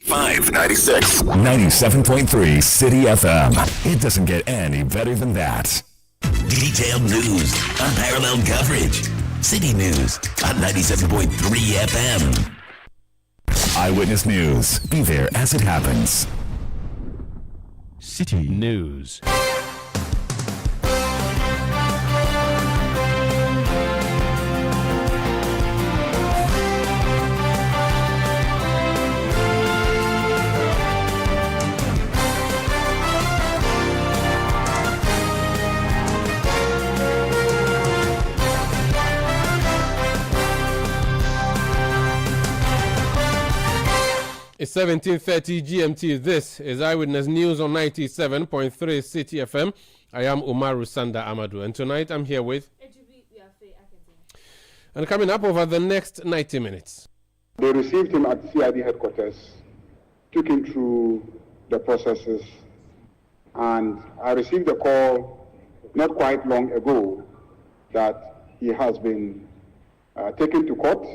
596. 97.3 Citi FM. It doesn't get any better than that. Detailed news, unparalleled coverage. Citi News on 97.3 FM. Eyewitness News. Be there as it happens. Citi News. It's 17:30 GMT. This is Eyewitness News on 97.3 Citi FM. I am Umaru Sanda Amadou, and tonight I'm here with... And coming up over the next 90 minutes. They received him at CID headquarters, took him through the processes, and I received a call not quite long ago that he has been taken to court.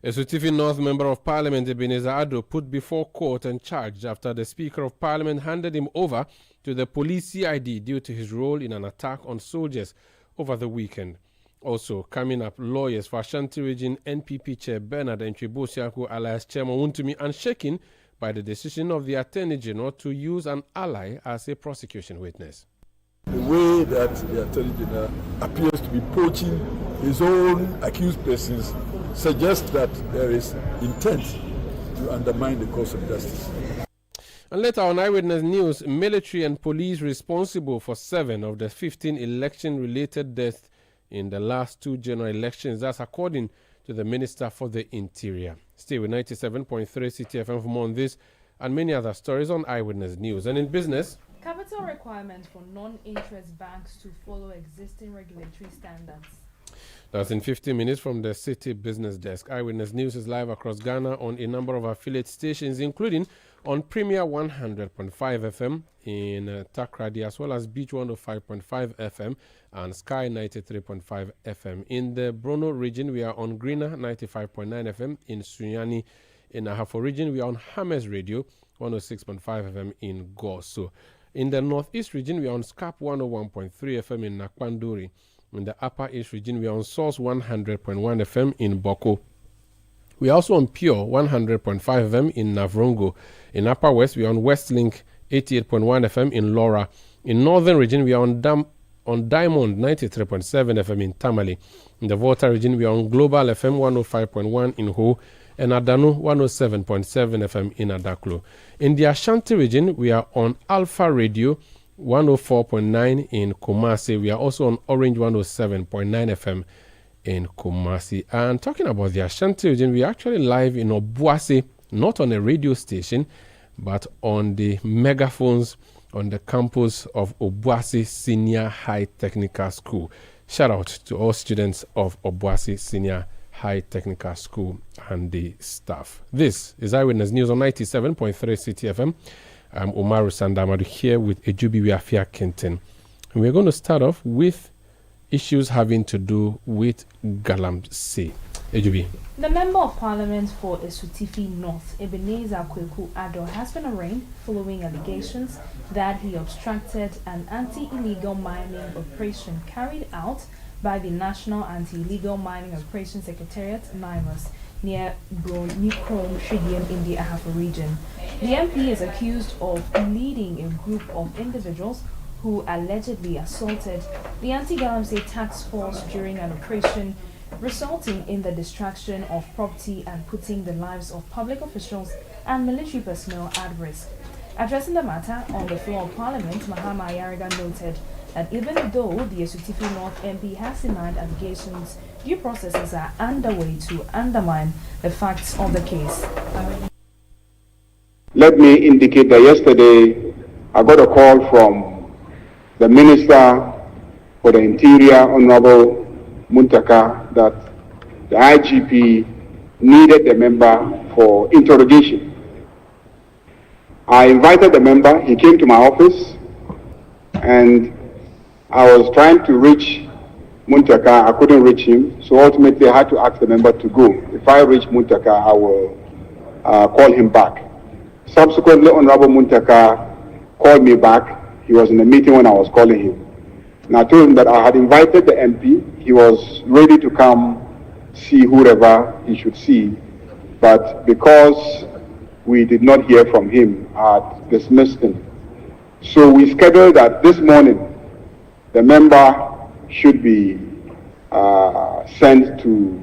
Asutifi North Member of Parliament Ebenezer Addo put before court and charged after the Speaker of Parliament handed him over to the police CID due to his role in an attack on soldiers over the weekend. Also, coming up, lawyers for Ashanti Region NPP Chair Bernard Enchibosiaku alias Chairman Wontumi unshaken by the decision of the Attorney General to use an ally as a prosecution witness. The way that the Attorney General appears to be poaching his own accused persons suggests that there is intent to undermine the course of justice. And later on Eyewitness News, military and police responsible for 7 of the 15 election-related deaths in the last 2 general elections. That's according to the Minister for the Interior. Stay with 97.3 Citi FM for more on this and many other stories on Eyewitness News. And in business, capital requirement for non-interest banks to follow existing regulatory standards. That's in 15 minutes from the Citi Business Desk. Eyewitness News is live across Ghana on a number of affiliate stations, including on Premier 100.5 FM in Takrady, as well as Beach 105.5 FM and Sky 93.5 FM. In the Bruno region, we are on Greener 95.9 FM. In Sunyani, in Ahafo region, we are on Hammers Radio 106.5 FM in Goso. In the Northeast region, we are on SCAP 101.3 FM in Nakwanduri. In the Upper East region, we are on Source 100.1 FM in Boko. We are also on Pure 100.5 FM in Navrongo. In Upper West, we are on Westlink 88.1 FM in Laura. In Northern region, we are on Diamond 93.7 FM in Tamale. In the Volta region, we are on Global FM 105.1 in Ho and Adanu 107.7 FM in Adaklo. In the Ashanti region, we are on Alpha Radio 104.9 in Kumasi. We are also on Orange 107.9 FM in Kumasi. And talking about the Ashanti region, we are actually live in Obuasi, not on a radio station, but on the megaphones on the campus of Obuasi Senior High Technical School. Shout out to all students of Obuasi Senior High Technical School and the staff. This is Eyewitness News on 97.3 Citi FM. I'm Umaru Sanda Amadou here with Ejubi Wiafia Kenton. And we're going to start off with issues having to do with Galamsey. Ejubi. The Member of Parliament for Asutifi North, Ebenezer Addo, has been arraigned following allegations that he obstructed an anti-illegal mining operation carried out by the National Anti-Illegal Mining Operations Secretariat, NAIMOS, near Bronikrom Shidium in the Ahafo region. The MP is accused of leading a group of individuals who allegedly assaulted the Anti-Galamsey Task Force during an operation, resulting in the destruction of property and putting the lives of public officials and military personnel at risk. Addressing the matter on the floor of Parliament, Mahama Ayariga noted that even though the Asutifi North MP has denied allegations, due processes are underway to undermine the facts of the case. Let me indicate that yesterday I got a call from the Minister for the Interior, Honorable Muntaka, that the IGP needed the member for interrogation. I invited the member, he came to my office, and I was trying to reach Muntaka, I couldn't reach him, so ultimately I had to ask the member to go. If I reach Muntaka, I will call him back. Subsequently, Honorable Muntaka called me back. He was in a meeting when I was calling him. And I told him that I had invited the MP. He was ready to come see whoever he should see. But because we did not hear from him, I had dismissed him. So we scheduled that this morning the member should be sent to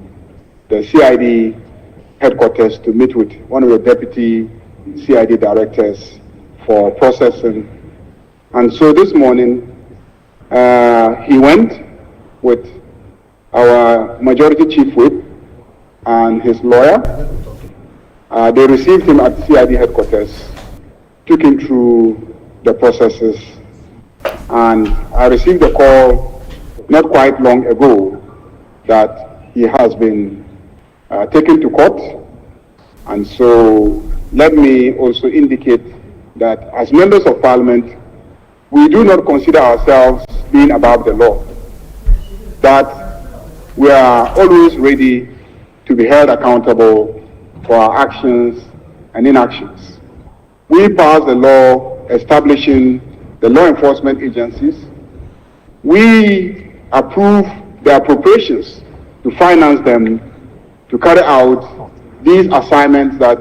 the CID headquarters to meet with one of the deputy CID directors for processing. And so this morning he went with our majority chief whip and his lawyer. They received him at CID headquarters, took him through the processes, and I received a call not quite long ago that he has been taken to court. And so let me also indicate that as members of parliament, we do not consider ourselves being above the law, that we are always ready to be held accountable for our actions and inactions. We passed the law establishing the law enforcement agencies. We approve the appropriations to finance them to carry out these assignments that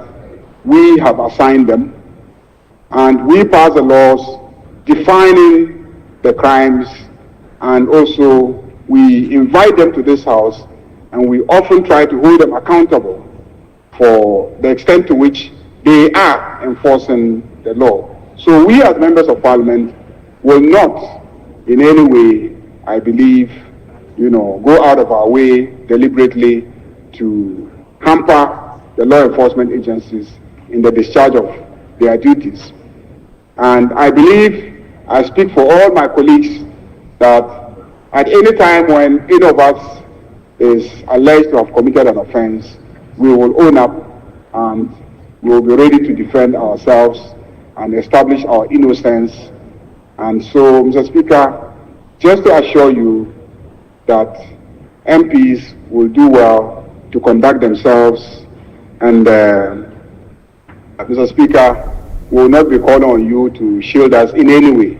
we have assigned them. And we pass the laws defining the crimes, and also we invite them to this house, and we often try to hold them accountable for the extent to which they are enforcing the law. So we as members of parliament will not in any way, I believe, go out of our way deliberately to hamper the law enforcement agencies in the discharge of their duties. And I believe, I speak for all my colleagues, that at any time when any of us is alleged to have committed an offense, we will own up and we will be ready to defend ourselves and establish our innocence. And so, Mr. Speaker, just to assure you that MPs will do well to conduct themselves, and Mr. Speaker, we will not be calling on you to shield us in any way.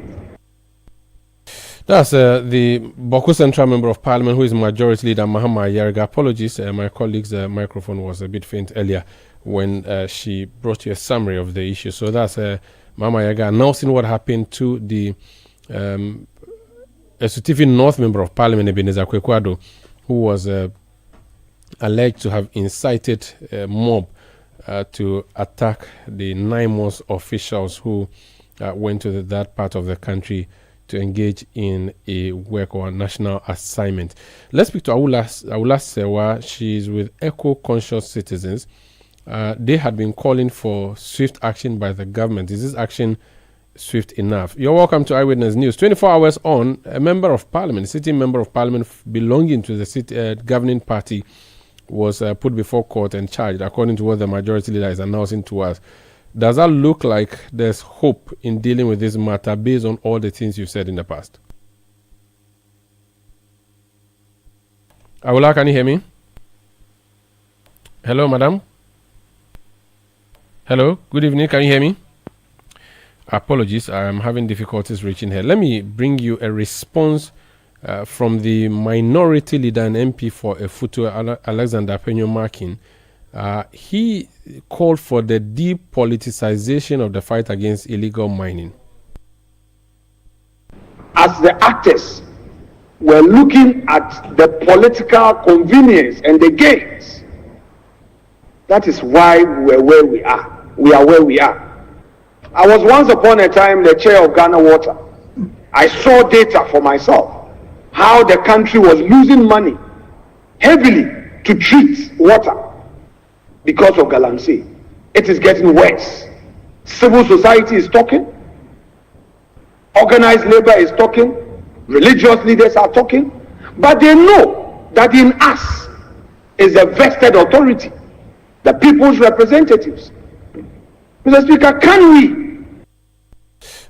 That's the Boku Central Member of Parliament, who is Majority Leader Mahama Ayariga. Apologies, my colleague's microphone was a bit faint earlier when she brought you a summary of the issue. So that's Mahama Ayariga announcing what happened to the Asutifi North Member of Parliament, Ebenezer Kwekwado, who was alleged to have incited a mob to attack the NAIMOS officials who went to that part of the country to engage in a work or a national assignment. Let's speak to Awula Sewa. She's with Eco-Conscious Citizens. They had been calling for swift action by the government. Is this action swift enough? You're welcome to Eyewitness News. 24 hours on, a member of parliament, sitting member of parliament belonging to the city, governing party, was put before court and charged, according to what the majority leader is announcing to us. Does that look like there's hope in dealing with this matter based on all the things you've said in the past? Awula, can you hear me? Hello, madam? Hello, good evening, can you hear me? Apologies, I am having difficulties reaching her. Let me bring you a response from the minority leader and MP for Efutu, Alexander Penyo Markin. He called for the depoliticization of the fight against illegal mining. As the actors were looking at the political convenience and the gains, that is why we are where we are. We are where we are. I was once upon a time the chair of Ghana Water. I saw data for myself, how the country was losing money heavily to treat water because of Galamsey. It is getting worse. Civil society is talking, organized labor is talking, religious leaders are talking, but they know that in us is a vested authority, the people's representatives. Mr. Speaker, can we?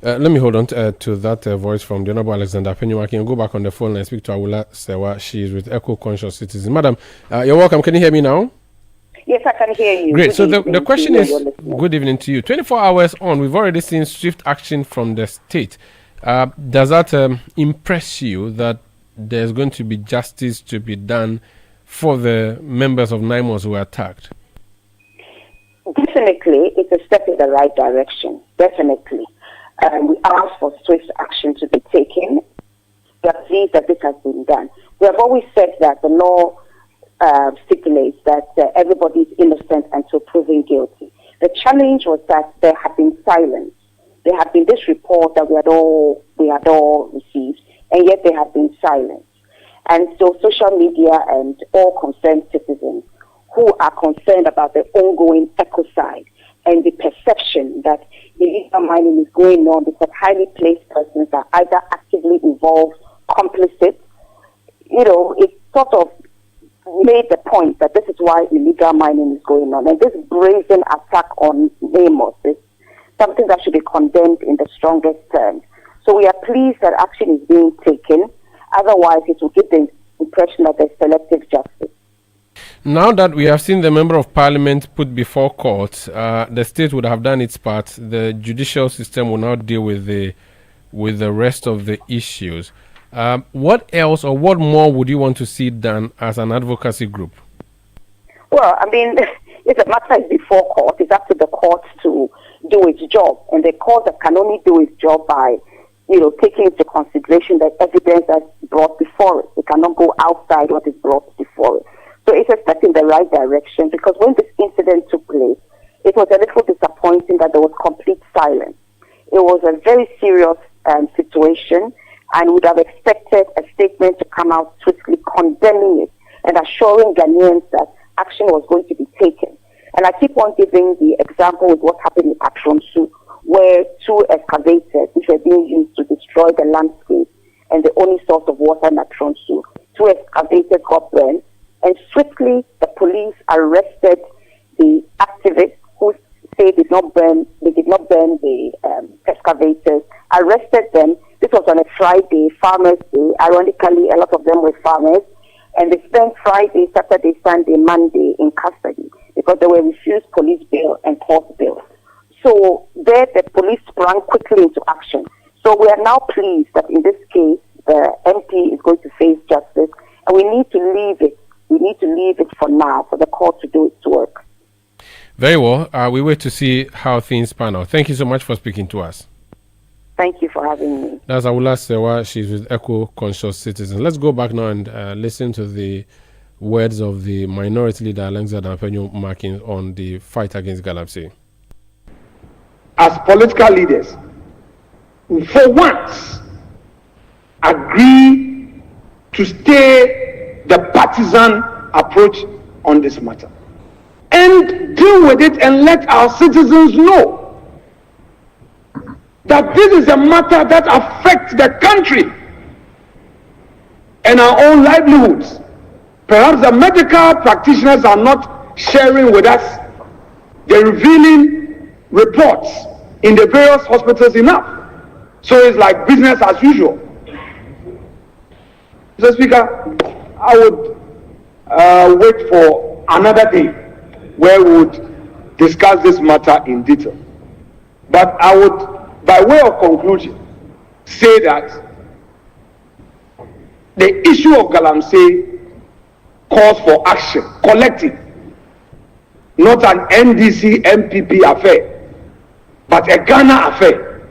Let me hold on to that voice from the Honorable Alexander Penyo. I can go back on the phone and speak to Awula Sewa. She is with Eco-Conscious Citizens. Madam, you're welcome. Can you hear me now? Yes, I can hear you. Great. Good So the question to is, your listeners. good evening to you. 24 hours on, we've already seen swift action from the state. Does that impress you that there's going to be justice to be done for the members of NAIMOS who were attacked? Definitely, it's a step in the right direction. Definitely. We ask for swift action to be taken. We are pleased that this has been done. We have always said that the law stipulates that everybody is innocent until proven guilty. The challenge was that there had been silence. There had been this report that we had all received, and yet there had been silence. And so social media and all concerned citizens who are concerned about the ongoing ecocide and the perception that illegal mining is going on because highly placed persons are either actively involved, complicit, it sort of made the point that this is why illegal mining is going on. And this brazen attack on NAIMOS is something that should be condemned in the strongest terms. So we are pleased that action is being taken. Otherwise, it will give the impression that there's selective justice. Now that we have seen the Member of Parliament put before court, the state would have done its part. The judicial system will now deal with the rest of the issues. What else or what more would you want to see done as an advocacy group? Well, I mean, if the matter is before court, it's up to the court to do its job. And the court can only do its job by, taking into consideration the evidence that's brought before it. It cannot go outside what is brought before it. So it's a step in the right direction, because when this incident took place, it was a little disappointing that there was complete silence. It was a very serious situation, and would have expected a statement to come out swiftly condemning it and assuring Ghanaians that action was going to be taken. And I keep on giving the example with what happened in Patronsu, where two excavators, which were being used to destroy the landscape and the only source of water in Patronsu, two excavators got burned, and swiftly the police arrested the activists who say they did not burn the excavators, arrested them. This was on a Friday, Farmers' Day. Ironically, a lot of them were farmers, and they spent Friday, Saturday, Sunday, Monday in custody because they were refused police bail and court bail. So there the police sprang quickly into action. So we are now pleased that in this case, the MP is going to face justice, and we need to leave it. We need to leave it for now for the court to do its work. Very well. We wait to see how things pan out. Thank you so much for speaking to us. Thank you for having me. That's Awula Sewa. She's with Eco-Conscious Citizens. Let's go back now and listen to the words of the minority leader, Alexander Dampenyo Markin, on the fight against Galamsey. As political leaders, for once, agree to stay the partisan approach on this matter and deal with it and let our citizens know that this is a matter that affects the country and our own livelihoods. Perhaps the medical practitioners are not sharing with us the revealing reports in the various hospitals enough. So it's like business as usual. Mr. Speaker, I would wait for another day where we would discuss this matter in detail. But I would, by way of conclusion, say that the issue of Galamsey calls for action, collective, not an NDC MPP affair, but a Ghana affair,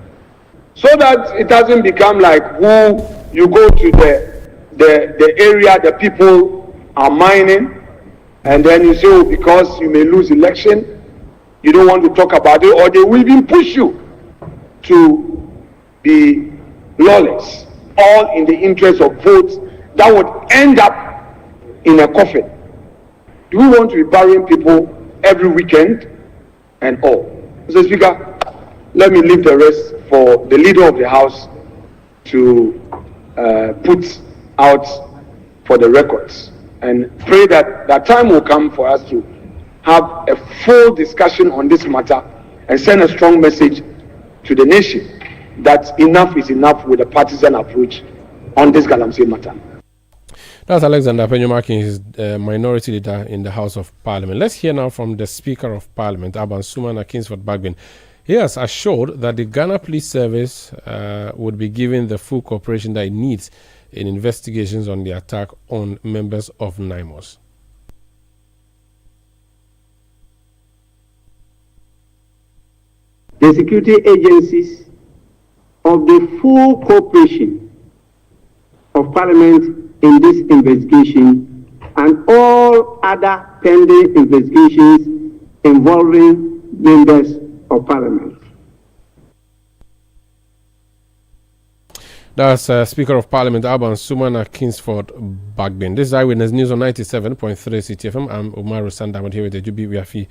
so that it doesn't become like who you go to the area the people are mining, and then you say, oh, because you may lose election, you don't want to talk about it, or they will even push you to be lawless, all in the interest of votes that would end up in a coffin. Do we want to be burying people every weekend and all? Mr. Speaker, let me leave the rest for the leader of the House to put out for the records, and pray that that time will come for us to have a full discussion on this matter and send a strong message to the nation that enough is enough with the partisan approach on this Galamsey matter. That's Alexander Penyumakin, his minority leader in the House of Parliament. Let's hear now from the Speaker of Parliament, Aban Sumana Kingsford Bagbin. He has assured that the Ghana Police Service would be given the full cooperation that it needs in investigations on the attack on members of NAIMOS. The security agencies of the full cooperation of Parliament in this investigation and all other pending investigations involving members of Parliament. That's Speaker of Parliament Aban Sumana Kingsford Bagbin. This is Eyewitness News on 97.3 Citi FM. I'm Umaru Sanda. I'm here with the Jubi Wiafi.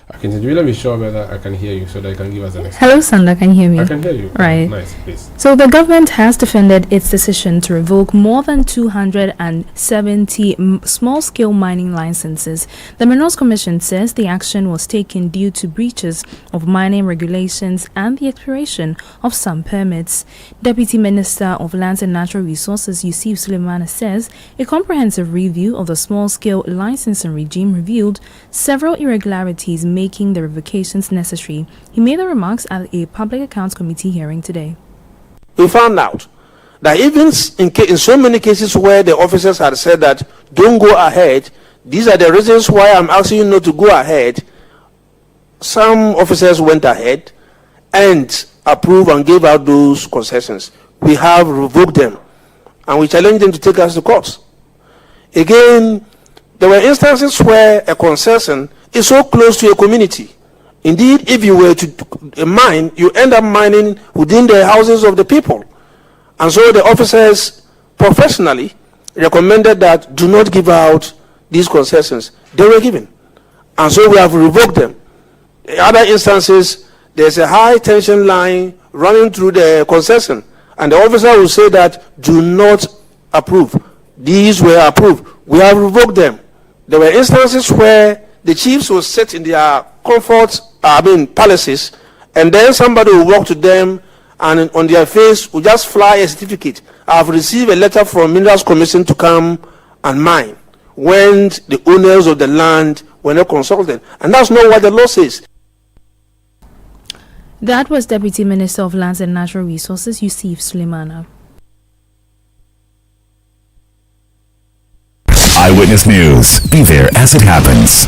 I can let me show whether I can hear you so that you can give us an explanation. Hello, Sanda. Can you hear me? I can hear you. Right. Nice, please. So the government has defended its decision to revoke more than 270 small-scale mining licenses. The Minerals Commission says the action was taken due to breaches of mining regulations and the expiration of some permits. Deputy Minister of Lands and Natural Resources Yusuf Suleimana says a comprehensive review of the small-scale licensing regime revealed several irregularities, making the revocations necessary. He made the remarks at a Public Accounts Committee hearing today. We found out that even in so many cases where the officers had said that don't go ahead, these are the reasons why I'm asking you not to go ahead, some officers went ahead and approved and gave out those concessions. We have revoked them and we challenge them to take us to court. Again, there were instances where a concession is so close to a community. Indeed, if you were to mine, you end up mining within the houses of the people. And so the officers professionally recommended that do not give out these concessions. They were given. And so we have revoked them. In other instances, there's a high tension line running through the concession. And the officer will say that do not approve. These were approved. We have revoked them. There were instances where the chiefs will sit in their palaces, and then somebody will walk to them and on their face will just fly a certificate. I have received a letter from Minerals Commission to come and mine when the owners of the land were not consulted. And that's not what the law says. That was Deputy Minister of Lands and Natural Resources Yusuf Suleimana. Eyewitness News. Be there as it happens.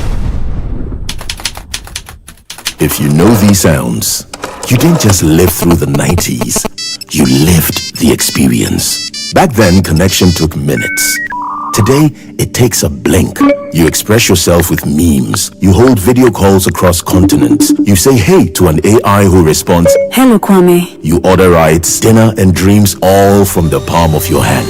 If you know these sounds, you didn't just live through the 90s, you lived the experience. Back then, connection took minutes. Today, it takes a blink. You express yourself with memes. You hold video calls across continents. You say hey to an AI who responds, "Hello, Kwame." You order rides, dinner, and dreams all from the palm of your hand.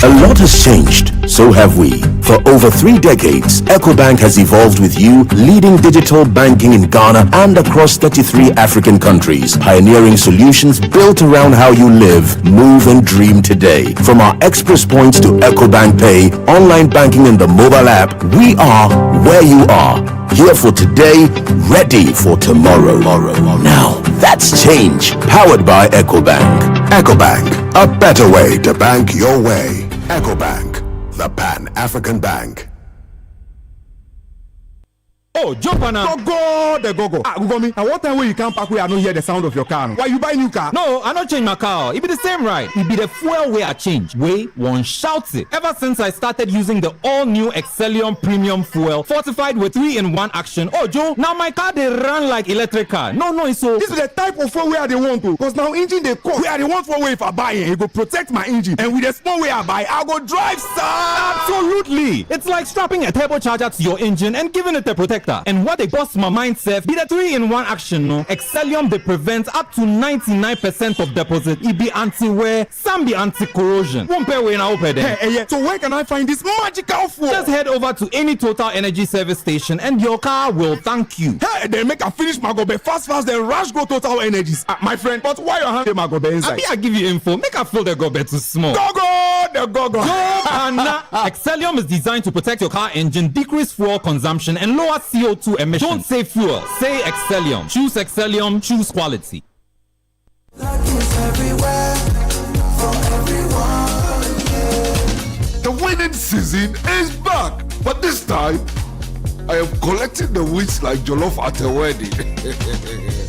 A lot has changed, so have we. For over 3 decades, EcoBank has evolved with you, leading digital banking in Ghana and across 33 African countries, pioneering solutions built around how you live, move, and dream today. From our Express Points to EcoBank Pay, online banking and the mobile app, we are where you are. Here for today, ready for tomorrow. Now, that's change, powered by EcoBank. EcoBank, a better way to bank your way. EcoBank, the Pan-African Bank. Oh, jump on now. Go, go. Me. Now, what time when you come back where I don't hear the sound of your car? Why you buy new car? No, I don't change my car. It be the same, right? It be the fuel way I change. Way one shouts it. Ever since I started using the all-new Excellium Premium Fuel, fortified with 3-in-1 action. Oh, Joe, now my car they run like electric car. No, it's so. This is the type of fuel where they want to. Because now engine they cost. Where they want for way if I buy it, it go protect my engine. And with the small way I buy, I go drive, sir. Absolutely. It's like strapping a turbocharger to your engine and giving it a protector. And what they bust my mind says be the 3-in-1 action, no? Excellium they prevent up to 99% of deposit. It be anti-wear, some be anti-corrosion. Won't pay way now, pay them. Hey, so where can I find this magical fuel? Just head over to any Total Energy service station and your car will thank you. Hey, they make a finish Magobe fast, then rush go Total Energies. My friend, but why you have the Magobe inside? I give you info. Make a feel the gobe too small. Go. Excellium is designed to protect your car engine, decrease fuel consumption, and lower CO2 emissions. Don't say fuel, say Excellium. Choose Excellium, choose quality. winning season is back. But this time, I am collecting the wins like Jollof at a wedding.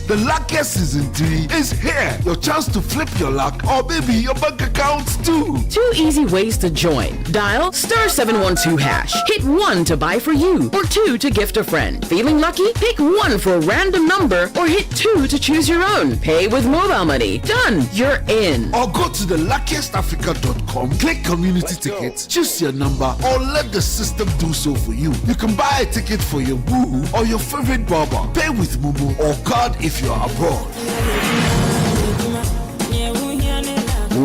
The luckiest season 3 is here. Your chance to flip your luck or maybe your bank accounts too. 2 easy ways to join. Dial *712#. Hit 1 to buy for you or 2 to gift a friend. Feeling lucky? Pick 1 for a random number or hit 2 to choose your own. Pay with mobile money. Done. You're in. Or go to the luckiestafrica.com, click community tickets, choose your number or let the system do so for you. You can buy a ticket for your boo or your favorite barber. Pay with Momo or card if you're abroad.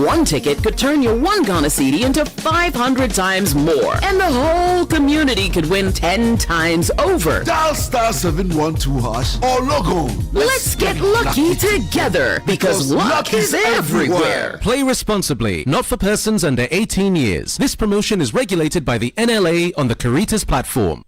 1 ticket could turn your 1 Ghana cedi into 500 times more. And the whole community could win 10 times over. Dial *712# or log on. Let's get lucky together because luck is everywhere. Play responsibly, not for persons under 18 years. This promotion is regulated by the NLA on the Caritas platform.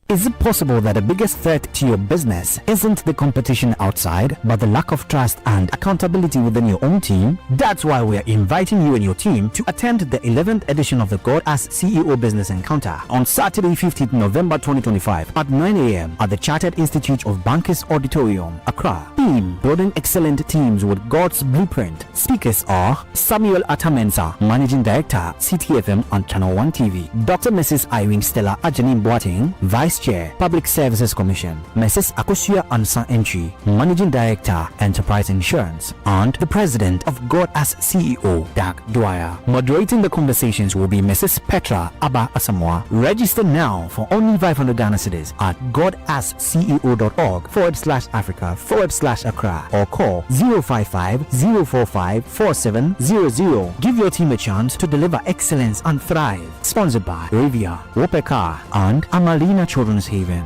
Is it possible that the biggest threat to your business isn't the competition outside, but the lack of trust and accountability within your own team? That's why we are inviting you and your team to attend the 11th edition of the God as CEO Business Encounter on Saturday, 15th November 2025 at 9 a.m. at the Chartered Institute of Bankers Auditorium, Accra. Theme: Building Excellent Teams with God's Blueprint. Speakers are Samuel Atamensa, Managing Director, Citi FM and Channel 1 TV. Dr. Mrs. Irene Stella Ajanin Boateng, Vice Chair, Public Services Commission, Mrs. Akosua Ansa Entry, Managing Director, Enterprise Insurance, and the President of God as CEO, Doug Dwyer. Moderating the conversations will be Mrs. Petra Abba Asamoah. Register now for only 500 Ghana cedis at godasceo.org/Africa/Accra or call 055-045-4700. Give your team a chance to deliver excellence and thrive. Sponsored by Rivia, Wopeka, and Amalina Children's Haven.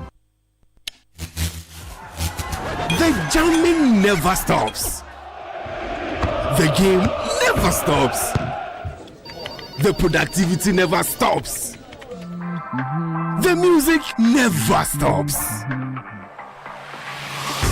The jamming never stops. The game never stops. The productivity never stops. The music never stops.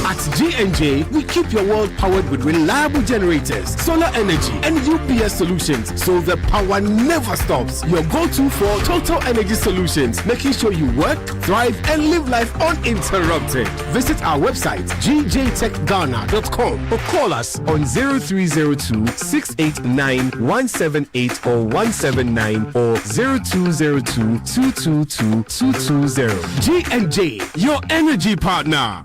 At G&J, we keep your world powered with reliable generators, solar energy, and UPS solutions, so the power never stops. Your go-to for total energy solutions, making sure you work, thrive, and live life uninterrupted. Visit our website, gjtechghana.com, or call us on 0302-689-178 or 179 or 0202-222-220. G&J, your energy partner.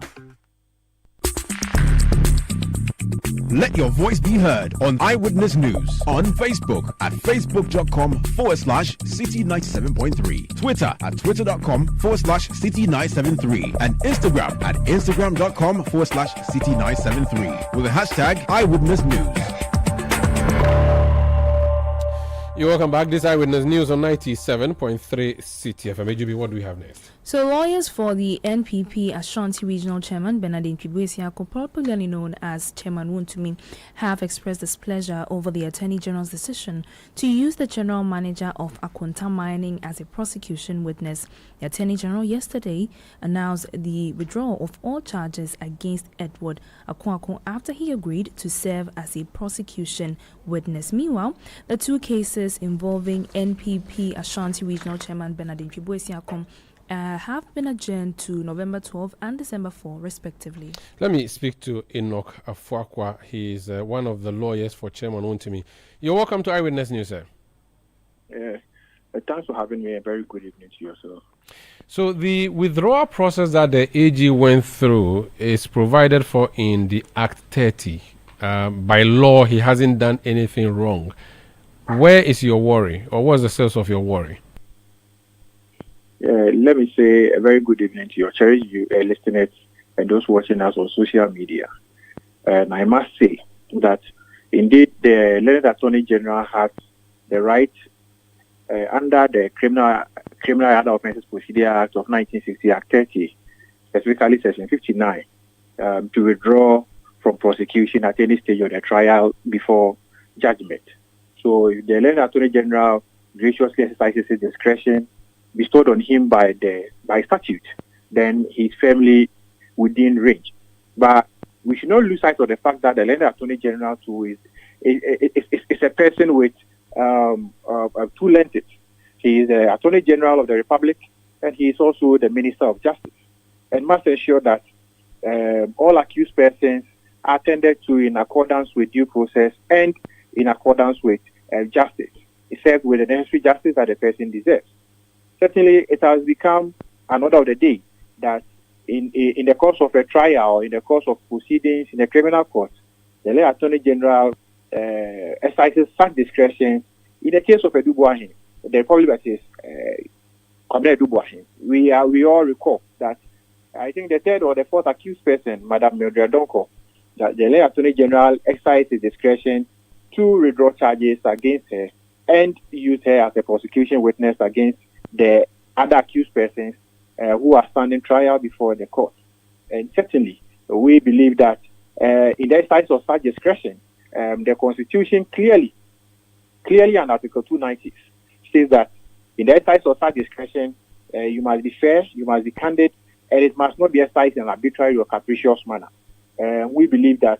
Let your voice be heard on Eyewitness News on Facebook at facebook.com/Citi97.3, Twitter at twitter.com/Citi973, and Instagram at instagram.com/Citi973 with the hashtag Eyewitness News. You're welcome back. This Eyewitness News on 97.3 Citi FM. AJB, what do we have next? So lawyers for the NPP Ashanti Regional Chairman Bernardine Kibwesiako, popularly known as Chairman Wontumi, have expressed displeasure over the Attorney General's decision to use the General Manager of Akwanta Mining as a prosecution witness. The Attorney General yesterday announced the withdrawal of all charges against Edward Akwako after he agreed to serve as a prosecution witness. Meanwhile, the 2 cases involving NPP Ashanti Regional Chairman Bernardine Kibwesiako have been adjourned to November 12 and December 4, respectively. Let me speak to Enoch Afuakwa. He is one of the lawyers for Chairman Wontumi. You're welcome to Eyewitness News, sir. Thanks for having me. A very good evening to yourself. So the withdrawal process that the AG went through is provided for in the Act 30. By law, he hasn't done anything wrong. Where is your worry, or what's the source of your worry? Let me say a very good evening to your cherished listeners and those watching us on social media. And I must say that indeed the Learned Attorney General has the right under the Criminal and Other Offences Procedure Act of 1960, Act 30, specifically Section 59, to withdraw from prosecution at any stage of the trial before judgment. So if the Learned Attorney General graciously exercises his discretion bestowed on him by statute, then he's firmly within range. But we should not lose sight of the fact that the Learned Attorney General too is a person with 2 lenses. He is the Attorney General of the Republic, and he is also the Minister of Justice, and must ensure that all accused persons are attended to in accordance with due process and in accordance with justice. He served with the necessary justice that the person deserves. Certainly, it has become an order of the day that in the course of a trial, in the course of proceedings in the criminal court, the late Attorney General exercises such discretion. In the case of Edubuahin, the Republic versus Kwabena Edubuahin, we all recall that I think the third or the fourth accused person, Madam Mildred Donko, that the late Attorney General exercised his discretion to withdraw charges against her and use her as a prosecution witness against the other accused persons who are standing trial before the court. And certainly, we believe that in the exercise of such discretion, the Constitution clearly in Article 290 says that in the exercise of such discretion, you must be fair, you must be candid, and it must not be exercised in an arbitrary or capricious manner. We believe that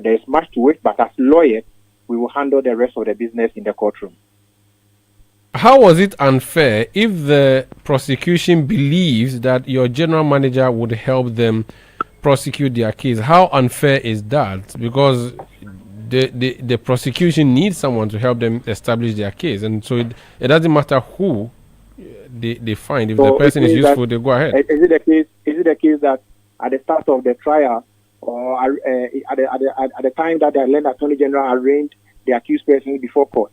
there is much to it, but as lawyers, we will handle the rest of the business in the courtroom. How was it unfair if the prosecution believes that your general manager would help them prosecute their case? How unfair is that? Because the prosecution needs someone to help them establish their case, and so it doesn't matter who they find. If the person is useful, they go ahead. Is it the case that at the start of the trial, or at the time that the Land Attorney General arraigned the accused person before court,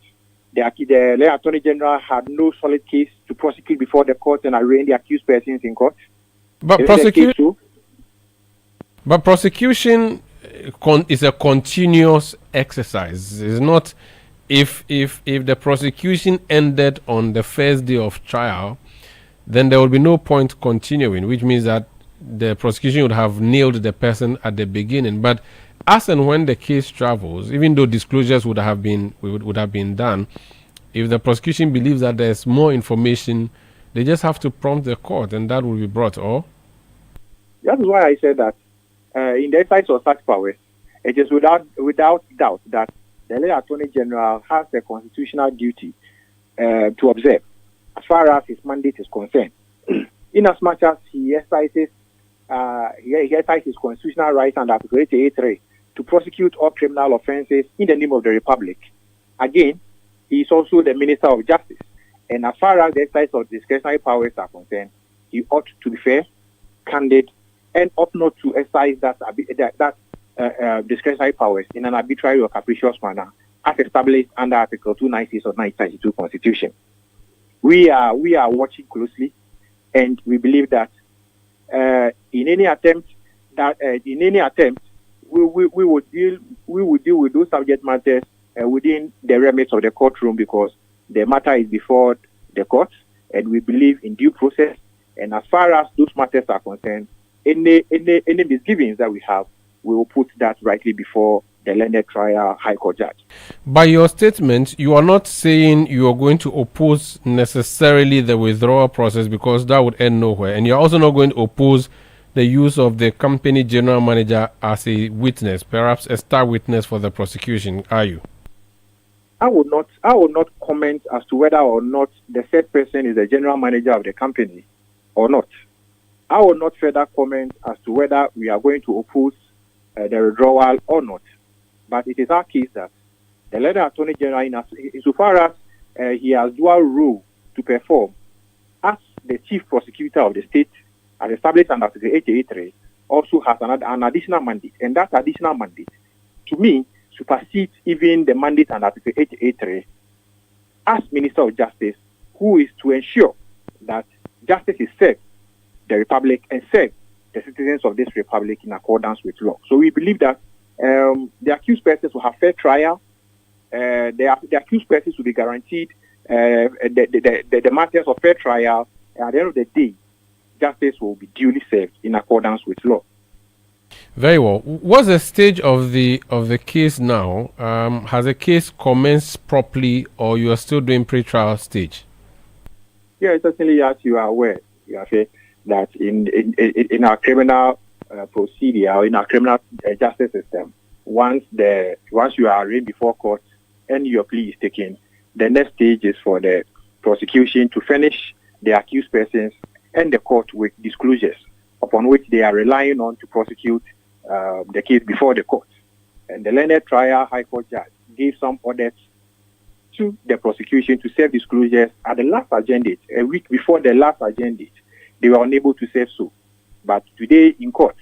the Land Attorney General had no solid case to prosecute before the court and arraign the accused persons in court? But prosecution is a continuous exercise. It's not if the prosecution ended on the first day of trial, then there will be no point continuing, which means that the prosecution would have nailed the person at the beginning. But as and when the case travels, even though disclosures would have been done, if the prosecution believes that there's more information, they just have to prompt the court, and that will be brought. Or that is why I said that in the exercise of such powers, it is without doubt that the late Attorney General has a constitutional duty to observe as far as his mandate is concerned. In as much as he exercises his constitutional rights under Article 88.3 to prosecute all criminal offences in the name of the Republic. Again, he is also the Minister of Justice. And as far as the exercise of discretionary powers are concerned, he ought to be fair, candid, and ought not to exercise that discretionary powers in an arbitrary or capricious manner as established under Article 296 of 1992 Constitution. We are watching closely, and we believe that in any attempt, we would deal with those subject matters within the remits of the courtroom, because the matter is before the court, and we believe in due process. And as far as those matters are concerned, any misgivings that we have, we will put that rightly before the learned trial High Court judge. By your statement, you are not saying you are going to oppose necessarily the withdrawal process, because that would end nowhere, and you're also not going to oppose the use of the company general manager as a witness, perhaps a star witness for the prosecution, are you? I would not comment as to whether or not the said person is the general manager of the company or not. I will not further comment as to whether we are going to oppose the withdrawal or not. But it is our case that the lead Attorney General, insofar as he has dual role to perform as the chief prosecutor of the state, as established under Article 88.3, also has an additional mandate. And that additional mandate, to me, supersedes even the mandate under Article 88.3 as Minister of Justice, who is to ensure that justice is served the Republic and serve the citizens of this Republic in accordance with law. So we believe that the accused persons will have fair trial. The accused persons will be guaranteed the matters of fair trial. And at the end of the day, justice will be duly served in accordance with law. Very well. What's the stage of the case now? Has the case commenced properly, or you are still doing pre-trial stage? Yeah, certainly, as you are aware, that in our criminal procedure, in our criminal justice system, once you are arraigned before court and your plea is taken, the next stage is for the prosecution to furnish the accused persons and the court with disclosures upon which they are relying on to prosecute the case before the court. And the learned trial high court judge gave some orders to the prosecution to serve disclosures at the last agenda date. A week before the last agenda date, they were unable to serve so. But today in court,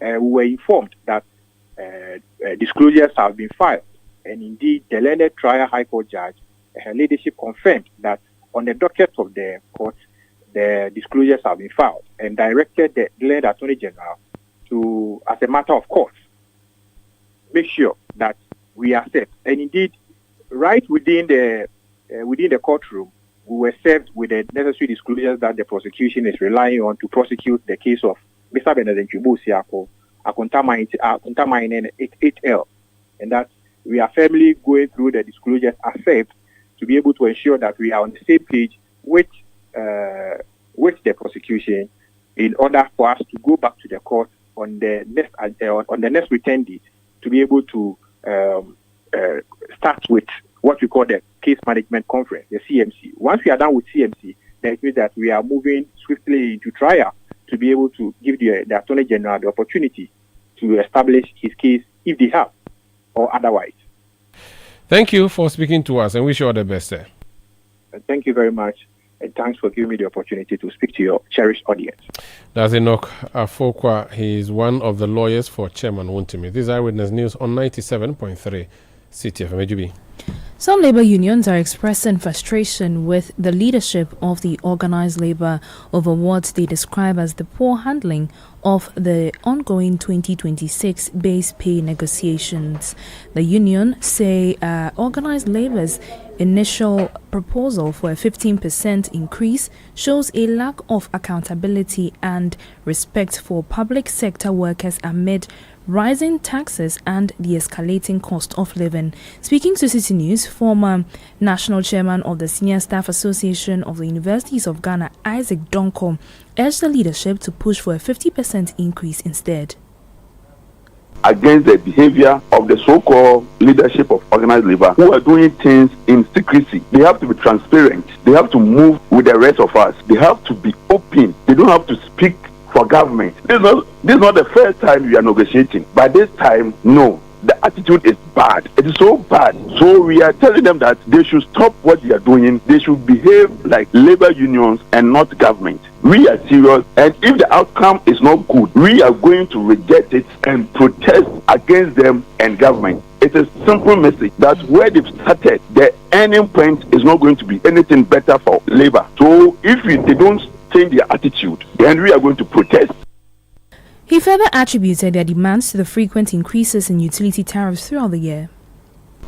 we were informed that disclosures have been filed. And indeed, the learned trial high court judge, her ladyship confirmed that on the docket of the court, the disclosures have been filed and directed the learned attorney general to, as a matter of course, make sure that we are served. And indeed, right within the courtroom, we were served with the necessary disclosures that the prosecution is relying on to prosecute the case of Mr. Benedict Chubu Akuntamine 8L, and that we are firmly going through the disclosures ourselves to be able to ensure that we are on the same page with the prosecution in order for us to go back to the court on the next return date to be able to start with what we call the case management conference, the CMC. Once we are done with CMC, then it means that we are moving swiftly into trial to be able to give the Attorney General the opportunity to establish his case if they have, or otherwise. Thank you for speaking to us and wish you all the best, sir. Thank you very much, and thanks for giving me the opportunity to speak to your cherished audience. That's Enoch Afokwa. He is one of the lawyers for Chairman Wontumi. This is Eyewitness News on 97.3 Citi FM. Some labor unions are expressing frustration with the leadership of the organized labor over what they describe as the poor handling of the ongoing 2026 base pay negotiations. The union say organized labor's initial proposal for a 15% increase shows a lack of accountability and respect for public sector workers amid rising taxes and the escalating cost of living. Speaking to Citi News, former national chairman of the Senior Staff Association of the Universities of Ghana, Isaac Donko, urged the leadership to push for a 50% increase instead. Against the behavior of the so-called leadership of organized labor who are doing things in secrecy. They have to be transparent. They have to move with the rest of us. They have to be open. They don't have to speak for government. This is not the first time we are negotiating. By this time, no. The attitude is bad. It is so bad. So we are telling them that they should stop what they are doing. They should behave like labor unions and not government. We are serious, and if the outcome is not good, we are going to reject it and protest against them and government. It's a simple message that where they've started, the ending point is not going to be anything better for labor. So if they don't change their attitude, then we are going to protest. He further attributed their demands to the frequent increases in utility tariffs throughout the year.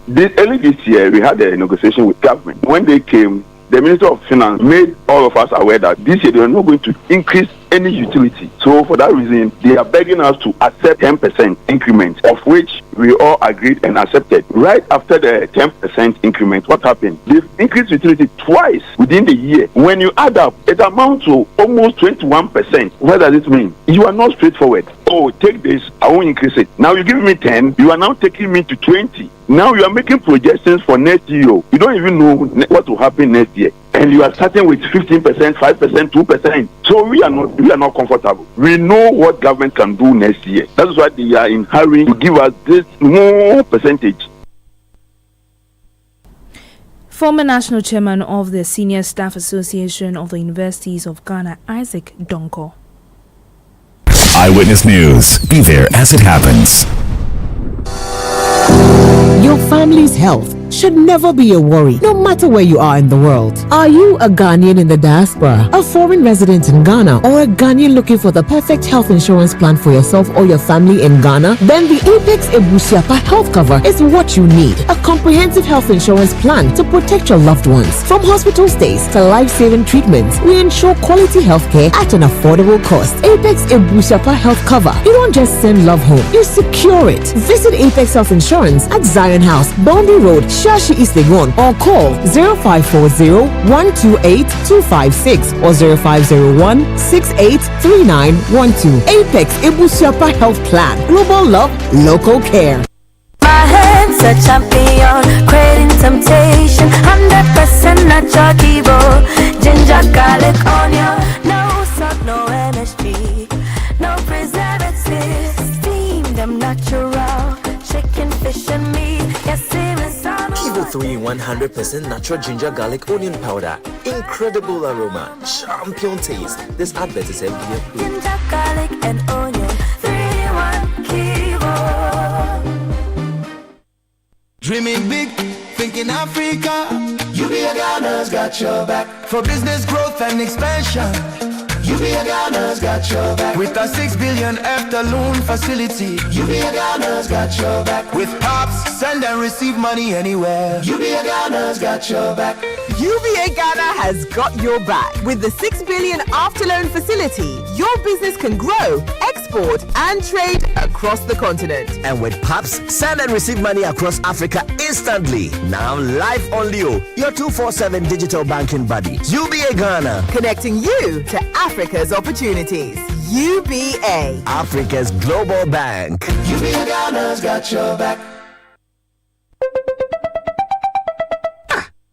Early this year, we had a negotiation with government. When they came, the Minister of Finance made all of us aware that this year they are not going to increase any utility. So for that reason, they are begging us to accept 10% increment, of which we all agreed and accepted. Right after the 10% increment, what happened? They've increased utility twice within the year. When you add up, it amounts to almost 21%. What does it mean? You are not straightforward. Oh, take this, I won't increase it. Now you give me 10, you are now taking me to 20. Now you are making projections for next year. You don't even know what will happen next year. And you are starting with 15%, 5%, 2%. So we are not comfortable. We know what government can do next year. That is why they are in hurry to give us this more percentage. Former national chairman of the Senior Staff Association of the Universities of Ghana, Isaac Donko. Eyewitness News. Be there as it happens. Your family's health should never be a worry, no matter where you are in the world. Are you a Ghanaian in the diaspora, a foreign resident in Ghana, or a Ghanaian looking for the perfect health insurance plan for yourself or your family in Ghana? Then the Apex Ebusiapa health cover is what you need. A comprehensive health insurance plan to protect your loved ones. From hospital stays to life-saving treatments, we ensure quality healthcare at an affordable cost. Apex Ebusiapa health cover. You don't just send love home, you secure it. Visit Apex Health Insurance at Zion House, Boundary Road, Shashi East Legon, or call 0540-128-256 or 0501-683912. Apex Ebusiapa Health Plan. Global love, local care. My hands a champion, creating temptation, 100% natural evil. 3 in 100% natural ginger garlic onion powder. Incredible aroma, champion taste. This advert is FDA approved. Ginger, garlic, and onion. 3 in 1 Kivo. Dreaming big, thinking Africa. UBA Ghana's got your back. For business growth and expansion, UBA Ghana's got your back. With a 6 billion after loan facility, UBA Ghana's got your back. With POPs, send and receive money anywhere, UBA Ghana's got your back. UBA Ghana has got your back. With the 6 billion after loan facility, your business can grow, export, and trade across the continent. And with PAPS, send and receive money across Africa instantly. Now live on Leo, your 247 digital banking buddy. UBA Ghana, connecting you to Africa's opportunities. UBA, Africa's global bank. UBA Ghana's got your back.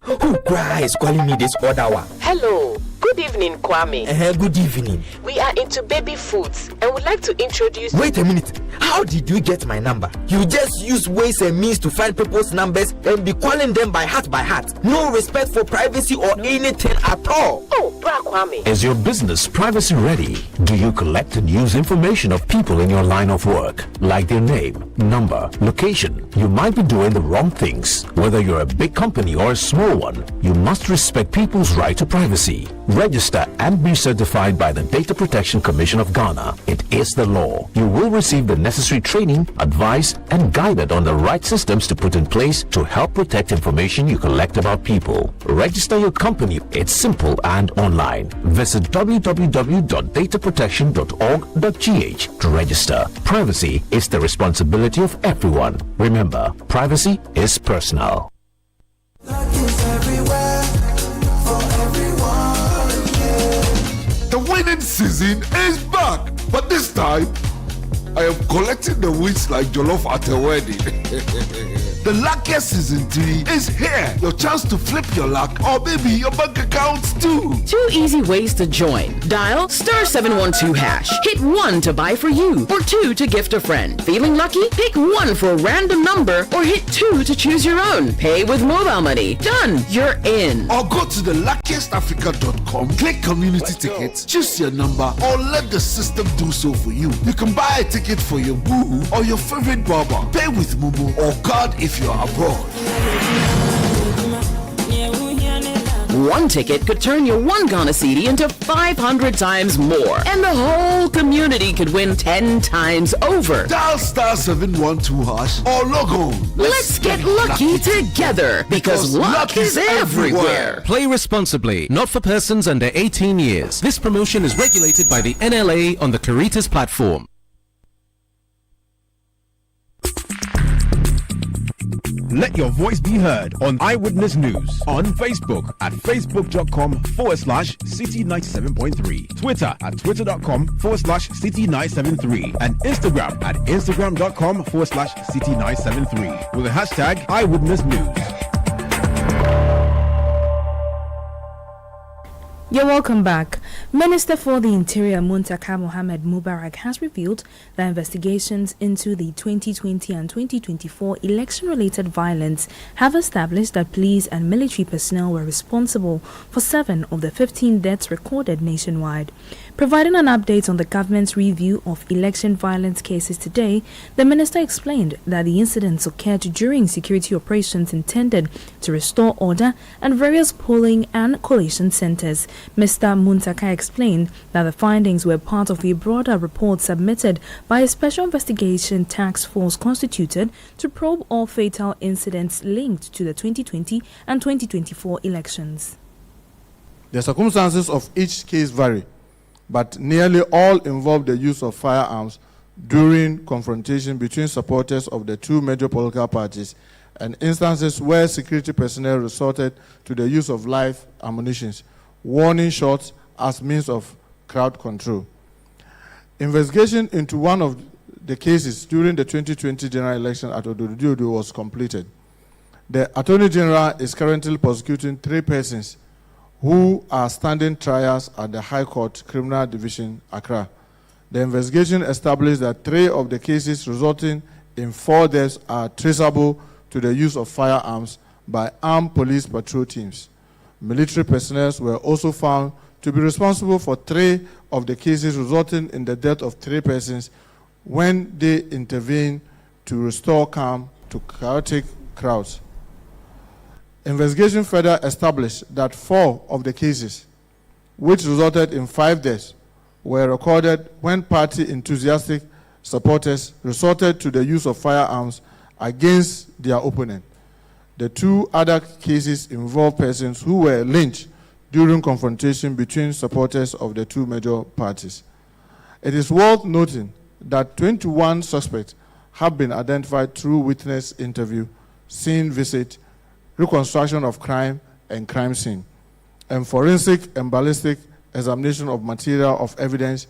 Who is calling me this other one? Hello. Good evening, Kwame. Good evening. We are into baby foods and would like to introduce... Wait a minute. How did you get my number? You just use ways and means to find people's numbers and be calling them by heart. No respect for privacy or anything at all. Oh, Bra Kwame. Is your business privacy ready? Do you collect and use information of people in your line of work, like their name, number, location? You might be doing the wrong things. Whether you're a big company or a small one, you must respect people's right to privacy. Register and be certified by the Data Protection Commission of Ghana. It is the law. You will receive the necessary training, advice, and guided on the right systems to put in place to help protect information you collect about people. Register your company. It's simple and online. Visit www.dataprotection.org.gh to register. Privacy is the responsibility of everyone. Remember, privacy is personal. The winning season is back, but this time I am collecting the wins like Jollof at a wedding. The luckiest season 3 is here. Your chance to flip your luck or maybe your bank accounts too. 2 easy ways to join. Dial *712#. Hit 1 to buy for you or 2 to gift a friend. Feeling lucky? Pick 1 for a random number or hit 2 to choose your own. Pay with mobile money. Done. You're in. Or go to the luckiestafrica.com, click community tickets, choose your number or let the system do so for you. You can buy a ticket for your boo or your favorite barber. Pay with Momo or card if you're abroad. 1 ticket could turn your 1 Ghana Cedi into 500 times more, and the whole community could win 10 times over. Dial *712# or log on. Let's get lucky together, because luck is everywhere. Play responsibly, not for persons under 18 years. This promotion is regulated by the NLA on the Caritas platform. Let your voice be heard on Eyewitness News on Facebook at facebook.com/Citi97.3, Twitter at twitter.com/Citi973, and Instagram at instagram.com/Citi973 with the hashtag Eyewitness News. You're welcome back. Minister for the Interior Muntaka Mohammed Mubarak has revealed that investigations into the 2020 and 2024 election-related violence have established that police and military personnel were responsible for 7 of the 15 deaths recorded nationwide. Providing an update on the government's review of election violence cases today, the minister explained that the incidents occurred during security operations intended to restore order at various polling and collation centers. Mr. Muntaka explained that the findings were part of a broader report submitted by a special investigation task force constituted to probe all fatal incidents linked to the 2020 and 2024 elections. The circumstances of each case vary, but nearly all involve the use of firearms during confrontation between supporters of the 2 major political parties, and instances where security personnel resorted to the use of live ammunition, warning shots as means of crowd control. Investigation into one of the cases during the 2020 general election at Odododo was completed. The Attorney General is currently prosecuting 3 persons who are standing trials at the High Court Criminal Division, Accra. The investigation established that 3 of the cases resulting in 4 deaths are traceable to the use of firearms, by armed police patrol teams. Military personnel were also found to be responsible for 3 of the cases resulting in the death of 3 persons when they intervened to restore calm to chaotic crowds. Investigation further established that 4 of the cases, which resulted in 5 deaths, were recorded when party enthusiastic supporters resorted to the use of firearms against their opponent. The 2 other cases involve persons who were lynched during confrontation between supporters of the 2 major parties. It is worth noting that 21 suspects have been identified through witness interview, scene visit, reconstruction of crime and crime scene, and forensic and ballistic examination of material of evidence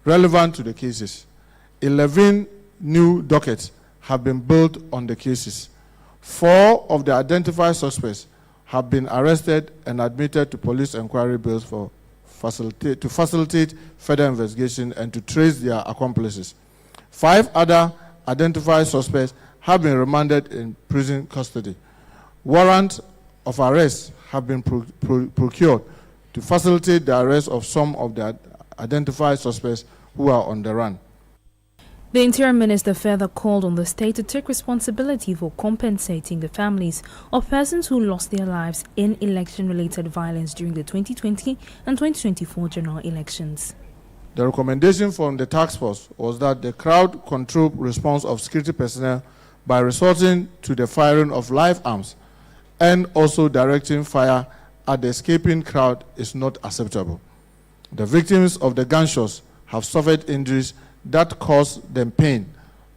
relevant to the cases. 11 new dockets have been built on the cases. 4 of the identified suspects have been arrested and admitted to police inquiry bills to facilitate further investigation and to trace their accomplices. 5 other identified suspects have been remanded in prison custody. Warrants of arrest have been procured to facilitate the arrest of some of the identified suspects who are on the run. The Interior Minister further called on the state to take responsibility for compensating the families of persons who lost their lives in election-related violence during the 2020 and 2024 general elections. The recommendation from the task force was that the crowd control response of security personnel by resorting to the firing of live arms and also directing fire at the escaping crowd is not acceptable. The victims of the gunshots have suffered injuries that cause them pain,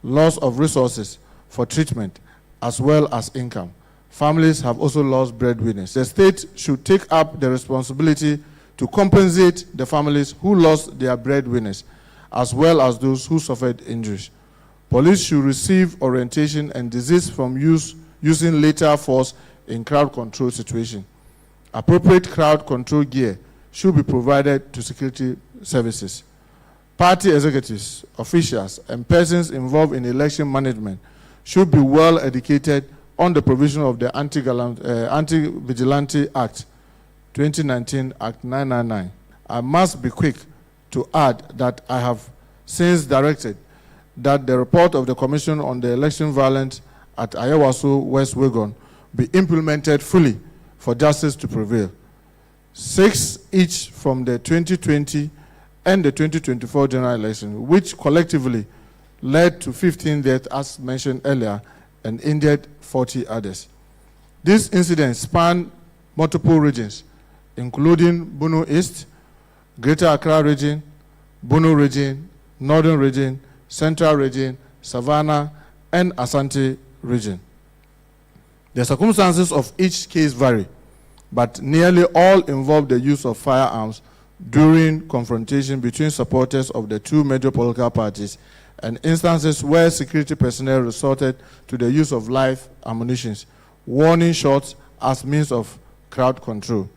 loss of resources for treatment, as well as income. Families have also lost breadwinners. The state should take up the responsibility to compensate the families who lost their breadwinners, as well as those who suffered injuries. Police should receive orientation and desist from using lethal force in crowd control situations. Appropriate crowd control gear should be provided to security services. Party executives, officials, and persons involved in election management should be well educated on the provision of the Anti-Vigilante Act 2019, Act 999. I must be quick to add that I have since directed that the report of the Commission on the Election Violence at Ayawaso, West Wuogon, be implemented fully for justice to prevail. 6 each from the 2020 and the 2024 general election, which collectively led to 15 deaths, as mentioned earlier, and injured 40 others. These incidents span multiple regions, including Bono East, Greater Accra region, Bono region, Northern region, Central region, Savannah, and Asante region. The circumstances of each case vary, but nearly all involve the use of firearms during confrontation between supporters of the 2 major political parties and instances where security personnel resorted to the use of live ammunition, warning shots as means of crowd control.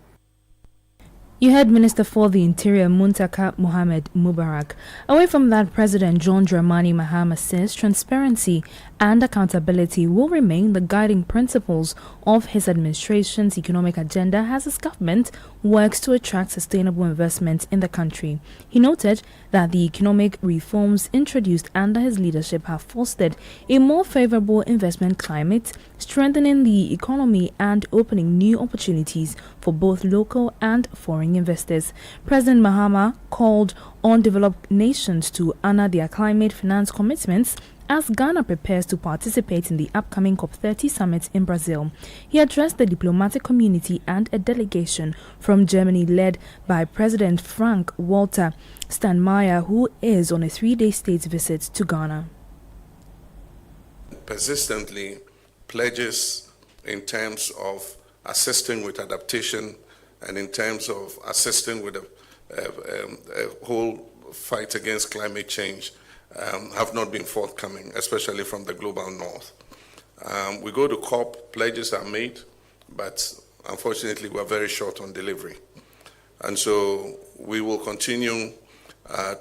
You heard Minister for the Interior Muntaka Mohammed Mubarak. Away from that, President John Dramani Mahama says transparency and accountability will remain the guiding principles of his administration's economic agenda as his government works to attract sustainable investment in the country. He noted that the economic reforms introduced under his leadership have fostered a more favorable investment climate, strengthening the economy and opening new opportunities for both local and foreign investors. President Mahama called on developed nations to honor their climate finance commitments as Ghana prepares to participate in the upcoming COP30 summit in Brazil. He addressed the diplomatic community and a delegation from Germany led by President Frank-Walter Steinmeier, who is on a 3-day state visit to Ghana. Persistently pledges in terms of assisting with adaptation and in terms of assisting with a whole fight against climate change have not been forthcoming, especially from the global north. We go to COP, pledges are made, but unfortunately we're very short on delivery. And so we will continue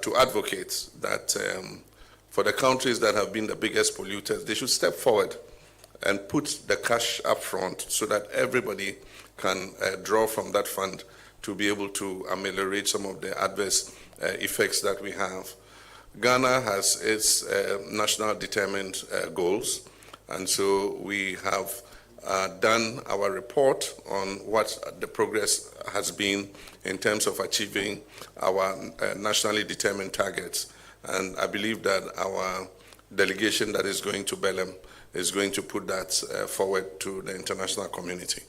to advocate that for the countries that have been the biggest polluters, they should step forward and put the cash up front so that everybody can draw from that fund to be able to ameliorate some of the adverse effects that we have. Ghana has its national determined goals, and so we have done our report on what the progress has been in terms of achieving our nationally determined targets. And I believe that our delegation that is going to Belém is going to put that forward to the international community.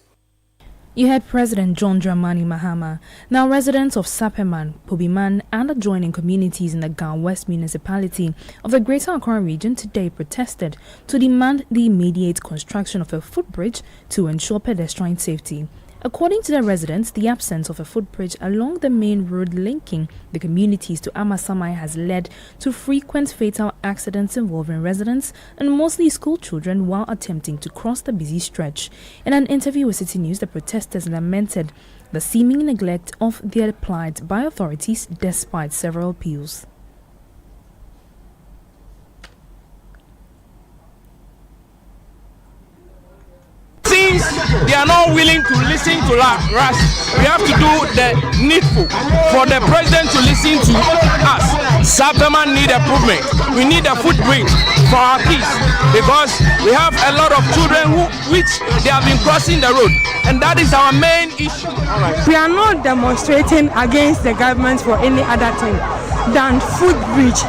You heard President John Dramani Mahama. Now, residents of Sapeman, Pobiman, and adjoining communities in the Gan West municipality of the Greater Accra region today protested to demand the immediate construction of a footbridge to ensure pedestrian safety. According to the residents, the absence of a footbridge along the main road linking the communities to Amasamai has led to frequent fatal accidents involving residents and mostly school children while attempting to cross the busy stretch. In an interview with Citi News, the protesters lamented the seeming neglect of their plight by authorities despite several appeals. Since they are not willing to listen to us, we have to do the needful for the president to listen to us. Sapeman need improvement. We need a footbridge for our kids because we have a lot of children which they have been crossing the road, and that is our main issue. We are not demonstrating against the government for any other thing than footbridge.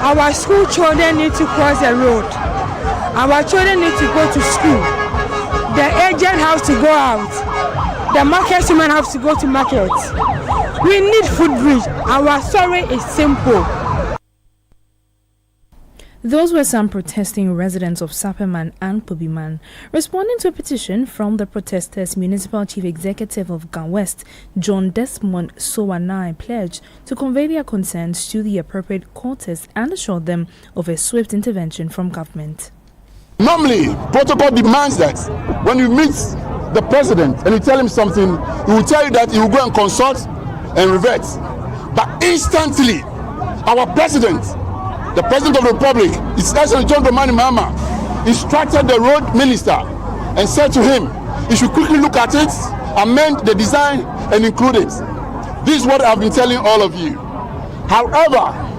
Our school children need to cross the road. Our children need to go to school. The agent has to go out. The market women have to go to market. We need footbridge. Our story is simple. Those were some protesting residents of Sapeman and Pobiman. Responding to a petition from the protesters, Municipal Chief Executive of Gan West, John Desmond Sowanai, pledged to convey their concerns to the appropriate quarters and assure them of a swift intervention from government. Normally, protocol demands that when you meet the president and you tell him something, he will tell you that he will go and consult and revert. But instantly, our president, the president of the Republic, His Excellency John Dramani Mahama, instructed the road minister and said to him, he should quickly look at it, amend the design and include it. This is what I've been telling all of you. However,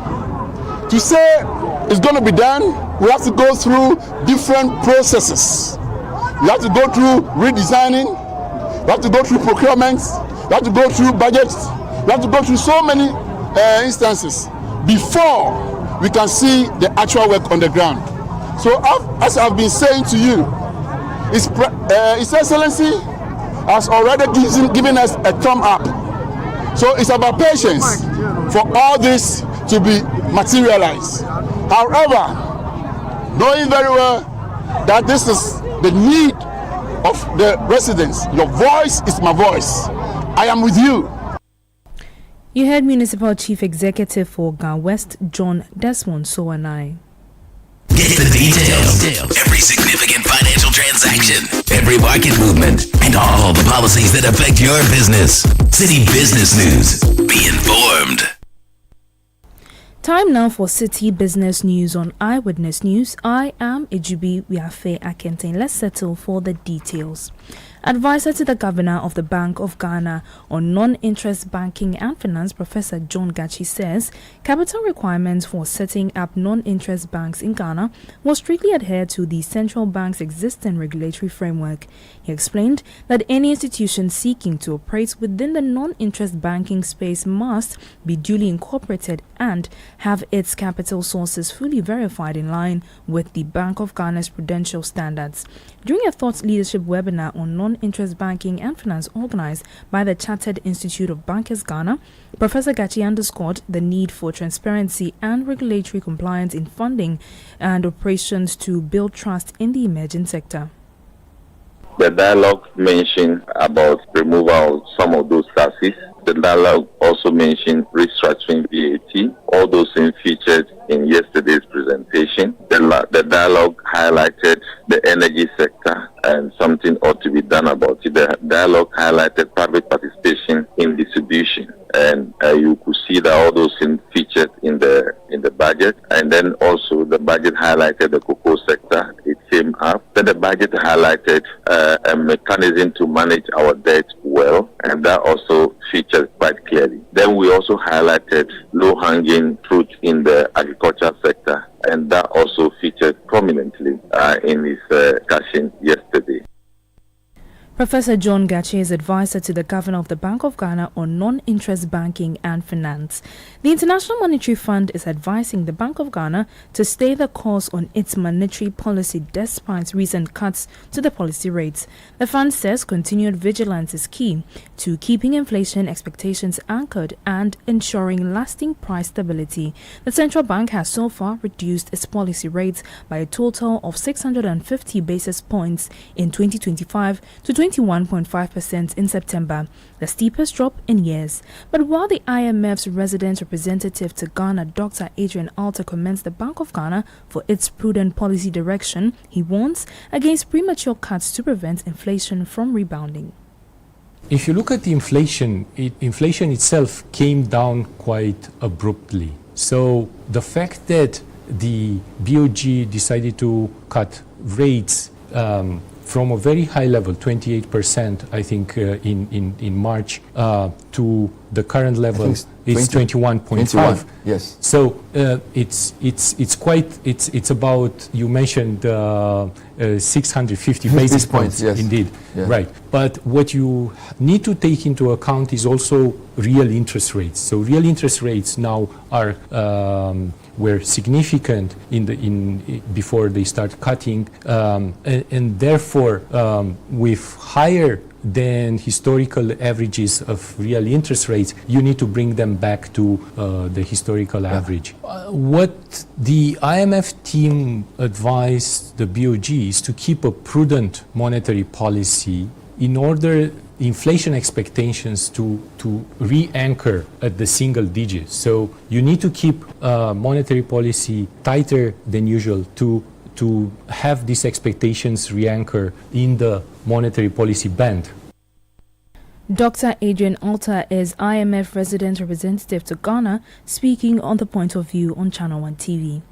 to say it's going to be done, we have to go through different processes. We have to go through redesigning, we have to go through procurements, we have to go through budgets, we have to go through so many instances before we can see the actual work on the ground. So as I've been saying to you, His Excellency has already given us a thumb up. So it's about patience for all this to be materialized. However, knowing very well that this is the need of the residents, your voice is my voice. I am with you. You heard Municipal Chief Executive for Gan West, John Desmond Sowanai. Get the details. Every significant financial transaction, every market movement, and all the policies that affect your business. Citi Business News. Be informed. Time now for Citi Business News on Eyewitness News. I am Ejubi Wiafe Akenten. Let's settle for the details. Advisor to the Governor of the Bank of Ghana on non-interest banking and finance, Professor John Gachi, says capital requirements for setting up non-interest banks in Ghana will strictly adhere to the central bank's existing regulatory framework. He explained that any institution seeking to operate within the non-interest banking space must be duly incorporated and have its capital sources fully verified in line with the Bank of Ghana's prudential standards. During a thought leadership webinar on non-interest banking and finance organized by the Chartered Institute of Bankers Ghana, Professor Gachi underscored the need for transparency and regulatory compliance in funding and operations to build trust in the emerging sector. The dialogue mentioned about removal of some of those taxes. The dialogue also mentioned restructuring VAT. All those things featured in yesterday's presentation. The dialogue highlighted the energy sector and something ought to be done about it. The dialogue highlighted private participation in distribution, and you could see that all those things featured in the budget. And then also the budget highlighted the cocoa sector. It came up. Then the budget highlighted a mechanism to manage our debt well, and that also featured quite clearly. Then we also highlighted low-hanging fruit in the agriculture sector, and that also featured prominently in his discussion yesterday. Professor John Gachi is advisor to the Governor of the Bank of Ghana on non-interest banking and finance. The International Monetary Fund is advising the Bank of Ghana to stay the course on its monetary policy despite recent cuts to the policy rates. The fund says continued vigilance is key to keeping inflation expectations anchored and ensuring lasting price stability. The central bank has so far reduced its policy rates by a total of 650 basis points in 2025 to 21.5% in September, the steepest drop in years. But while the IMF's resident representative to Ghana, Dr. Adrian Alter, commends the Bank of Ghana for its prudent policy direction, he warns against premature cuts to prevent inflation from rebounding. If you look at the inflation, inflation itself came down quite abruptly. So the fact that the BOG decided to cut rates from a very high level, 28%, I think, in March, to the current level is 21.5. Yes. So it's about, you mentioned 650 basis points. Yes. Indeed. Yeah. Right. But what you need to take into account is also real interest rates. So real interest rates now are were significant before they start cutting, and therefore with higher than historical averages of real interest rates, you need to bring them back to the historical average. What the IMF team advised the BOG is to keep a prudent monetary policy in order inflation expectations to re-anchor at the single digits. So you need to keep monetary policy tighter than usual to have these expectations re-anchor in the monetary policy band. Dr. Adrian Alter is IMF resident representative to Ghana, speaking on the point of view on Channel 1 TV.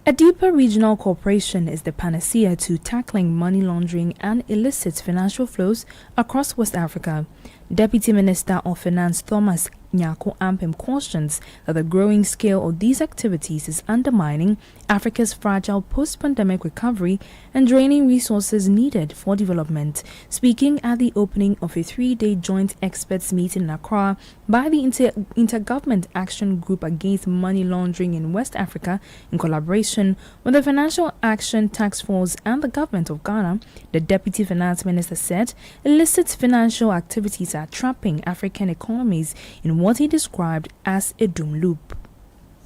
A deeper regional cooperation is the panacea to tackling money laundering and illicit financial flows across West Africa. Deputy Minister of Finance Thomas Nyako Ampem cautions that the growing scale of these activities is undermining Africa's fragile post-pandemic recovery and draining resources needed for development. Speaking at the opening of a 3-day joint experts meeting in Accra by the Intergovernment Action Group Against Money Laundering in West Africa in collaboration with the Financial Action Task Force and the Government of Ghana, the Deputy Finance Minister said illicit financial activities are trapping African economies in what he described as a doom loop.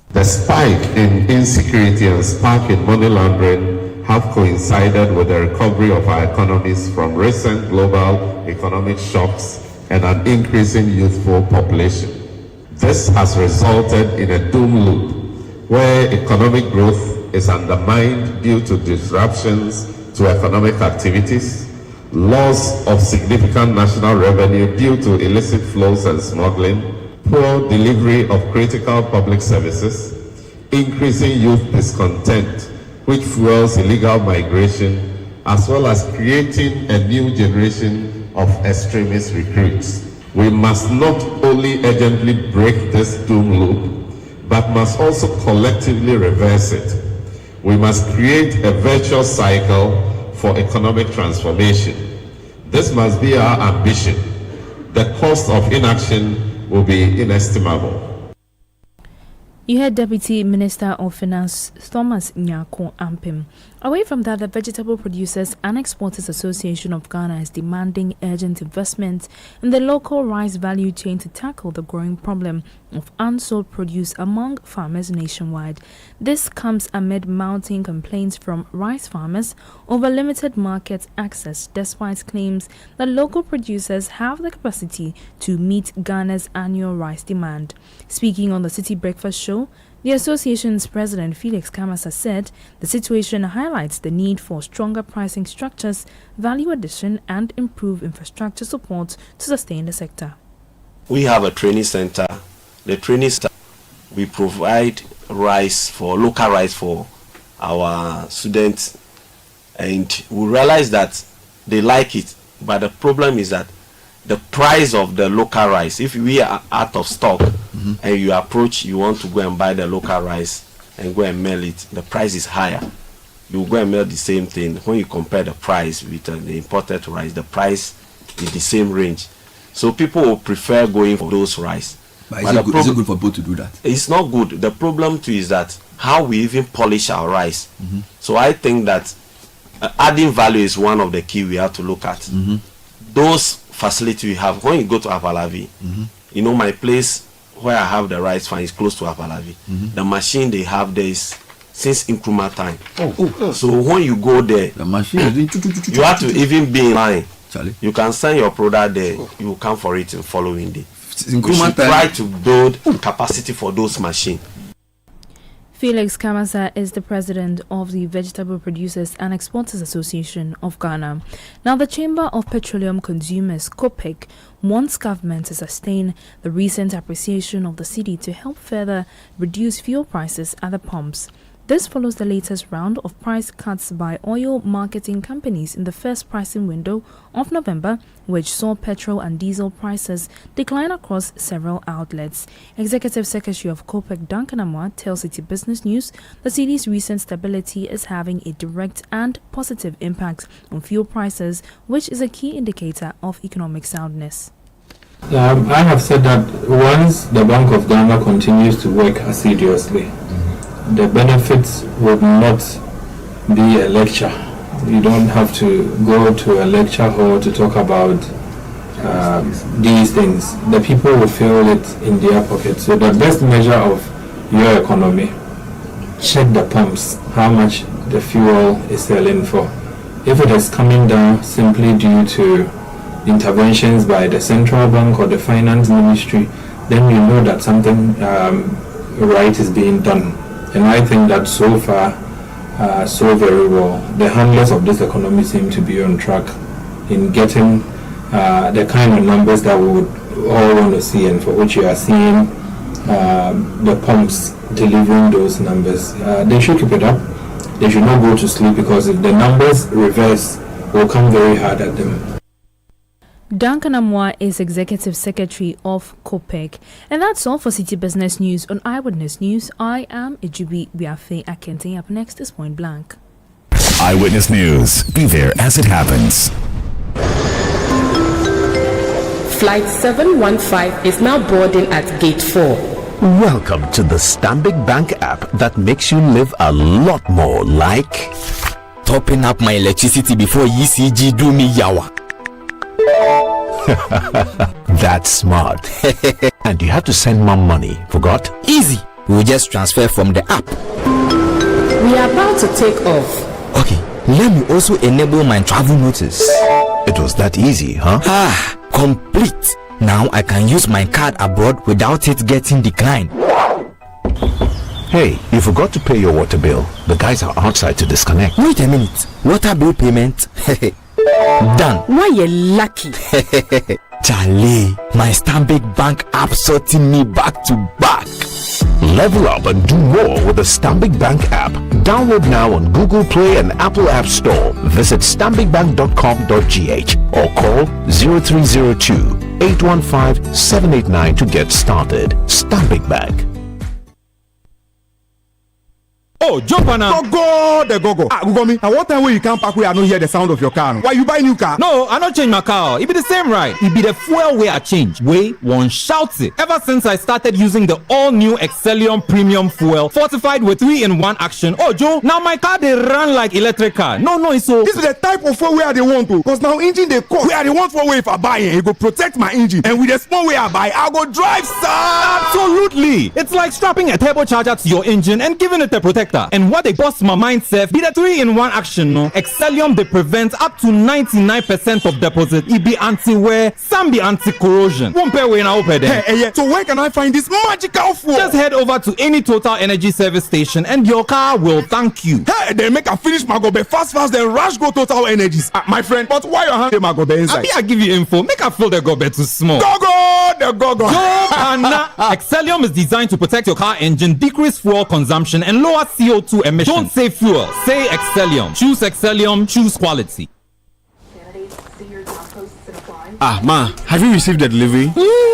The spike in insecurity and spark in money laundering have coincided with the recovery of our economies from recent global economic shocks and an increasing youthful population. This has resulted in a doom loop where economic growth is undermined due to disruptions to economic activities, loss of significant national revenue due to illicit flows and smuggling, poor delivery of critical public services, increasing youth discontent, which fuels illegal migration, as well as creating a new generation of extremist recruits. We must not only urgently break this doom loop, but must also collectively reverse it. We must create a virtuous cycle for economic transformation. This must be our ambition. The cost of inaction will be inestimable. You heard Deputy Minister of Finance Thomas Nyako Ampem. Away from that, the Vegetable Producers and Exporters Association of Ghana is demanding urgent investment in the local rice value chain to tackle the growing problem of unsold produce among farmers nationwide. This comes amid mounting complaints from rice farmers over limited market access, despite claims that local producers have the capacity to meet Ghana's annual rice demand. Speaking on the Citi Breakfast Show, the association's president Felix Kamasa said the situation highlights the need for stronger pricing structures, value addition, and improved infrastructure support to sustain the sector. We have a training center. The training center, we provide local rice for our students And we realize that they like it, but the problem is that the price of the local rice, if we are out of stock and you approach, you want to go and buy the local rice and go and mill it, the price is higher. You go and mill the same thing. When you compare the price with the imported rice, the price is the same range. So people will prefer going for those rice. But is it good for people to do that? It's not good. The problem too is that how we even polish our rice. So I think that adding value is one of the key we have to look at. Those facility we have, when you go to Apalavi, you know, my place where I have the rice farm is close to Apalavi. The machine they have there is since Nkrumah time. So when you go there, the machine you have to even be in line. You can send your product there, you will come for it in following day. We should try to build capacity for those machines. Felix Kamasa is the president of the Vegetable Producers and Exporters Association of Ghana. Now, the Chamber of Petroleum Consumers, COPEC, wants government to sustain the recent appreciation of the cedi to help further reduce fuel prices at the pumps. This follows the latest round of price cuts by oil marketing companies in the first pricing window of November, which saw petrol and diesel prices decline across several outlets. Executive Secretary of COPEC Duncan Amwa tells Citi Business News the cedi's recent stability is having a direct and positive impact on fuel prices, which is a key indicator of economic soundness. I have said that once the Bank of Ghana continues to work assiduously, the benefits would not be a lecture. You don't have to go to a lecture hall to talk about these things. The people will feel it in their pockets. So the best measure of your economy, check the pumps, how much the fuel is selling for. If it is coming down simply due to interventions by the central bank or the finance ministry, then you know that something right is being done. And I think that so far, so very well, the handlers of this economy seem to be on track in getting the kind of numbers that we would all want to see, and for which you are seeing the pumps delivering those numbers. They should keep it up. They should not go to sleep, because if the numbers reverse, will come very hard at them. Duncan Amwa is Executive Secretary of COPEC. And that's all for Citi Business News on Eyewitness News. I am Ijubi Biafe Akente. Up next is Point Blank. Eyewitness News. Be there as it happens. Flight 715 is now boarding at Gate 4. Welcome to the Stanbic Bank app that makes you live a lot more like topping up my electricity before ECG do me yawa. That's smart. And you have to send mom money. Forgot? Easy. We'll just transfer from the app. We are about to take off. Okay, let me also enable my travel notice. It was that easy, huh? Complete. Now I can use my card abroad without it getting declined. Hey, you forgot to pay your water bill. The guys are outside to disconnect. Wait a minute. Water bill payment? Done. Why you lucky? Charlie, my Stanbic Bank app sorting me back to back. Level up and do more with the Stanbic Bank app. Download now on Google Play and Apple App Store. Visit stanbicbank.com.gh or call 0302 815 789 to get started. Stanbic Bank. Oh, jump on now. Go, go. Ugomi, and what time when you can't park where I don't hear the sound of your car? Why you buy new car? No, I don't change my car. It be the same ride. It be the fuel way I change. Way one shouts it. Ever since I started using the all-new Excellium Premium Fuel, fortified with 3-in-1 action. Oh, Joe, now my car they run like electric car. No, so this is the type of fuel where they want to. Because now engine they cost. Where they want for way if I buy it, it go protect my engine. And with the small way I buy, I go drive, sir. Absolutely. It's like strapping a turbocharger to your engine and giving it a protector. And what they bust my mind self be the 3-in-1 action. No, Excellium they prevent up to 99% of deposit. It be anti-wear, some be anti-corrosion. Won't pay when I open them. Hey, so where can I find this magical fuel? Just head over to any Total Energy service station and your car will thank you. Hey, they make a finish my gobe fast, then rush go Total Energies. My friend, but why your hand my gobe inside? I give you info. Make a fill the gobe too small. Go, the gogo. Excellium is designed to protect your car engine, decrease fuel consumption, and lower CO2 emissions. Don't say fuel, say Excellium. Choose Excellium, choose quality. Ah, ma, have you received the delivery?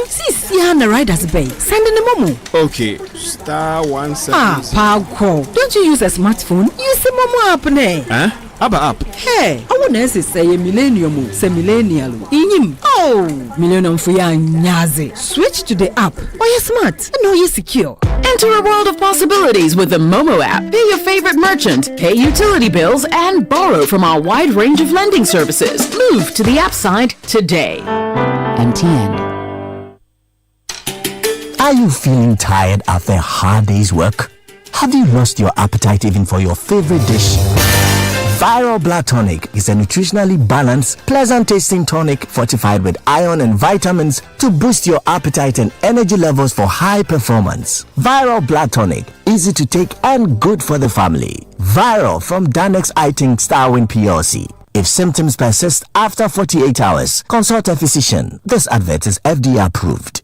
Sis, yeah, the rider's bay. Send in the momo. Okay, *177. Power call. Don't you use a smartphone? Use the momo app, ne? Huh? Abba app. Hey, I want to say a millennium, say millennial. Inim. Oh, millennium for ya nyaze. Switch to the app. Or you smart. I know you're secure. Enter a world of possibilities with the Momo app. Pay your favorite merchant, pay utility bills, and borrow from our wide range of lending services. Move to the app side today. MTN. Are you feeling tired after a hard day's work? Have you lost your appetite even for your favorite dish? Viral Blood Tonic is a nutritionally balanced, pleasant-tasting tonic fortified with iron and vitamins to boost your appetite and energy levels for high performance. Viral Blood Tonic, easy to take and good for the family. Viral from Danex Iting Starwin PLC. If symptoms persist after 48 hours, consult a physician. This advert is FDA approved.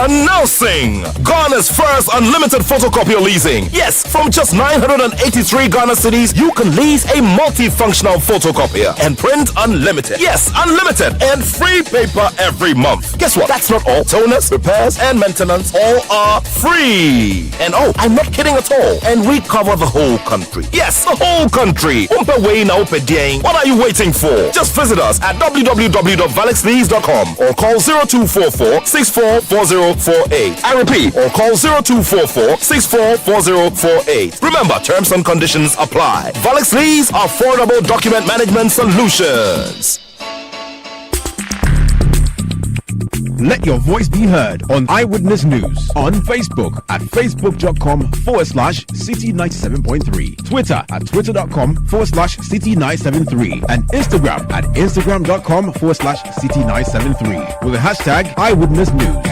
Announcing Ghana's first unlimited photocopier leasing. Yes, from just 983 Ghana cedis, you can lease a multifunctional photocopier and print unlimited. Yes, unlimited and free paper every month. Guess what? That's not all. Toners, repairs, and maintenance all are free. And oh, I'm not kidding at all. And we cover the whole country. Yes, the whole country. What are you waiting for? Just visit us at www.valexlease.com or call 0244 644048. I repeat, or call 0244 644048. Remember, terms and conditions apply. Valix Lease, affordable document management solutions. Let your voice be heard on Eyewitness News on Facebook at facebook.com/Citi97.3, Twitter at twitter.com/Citi973, and Instagram at instagram.com/Citi973 with the hashtag Eyewitness News.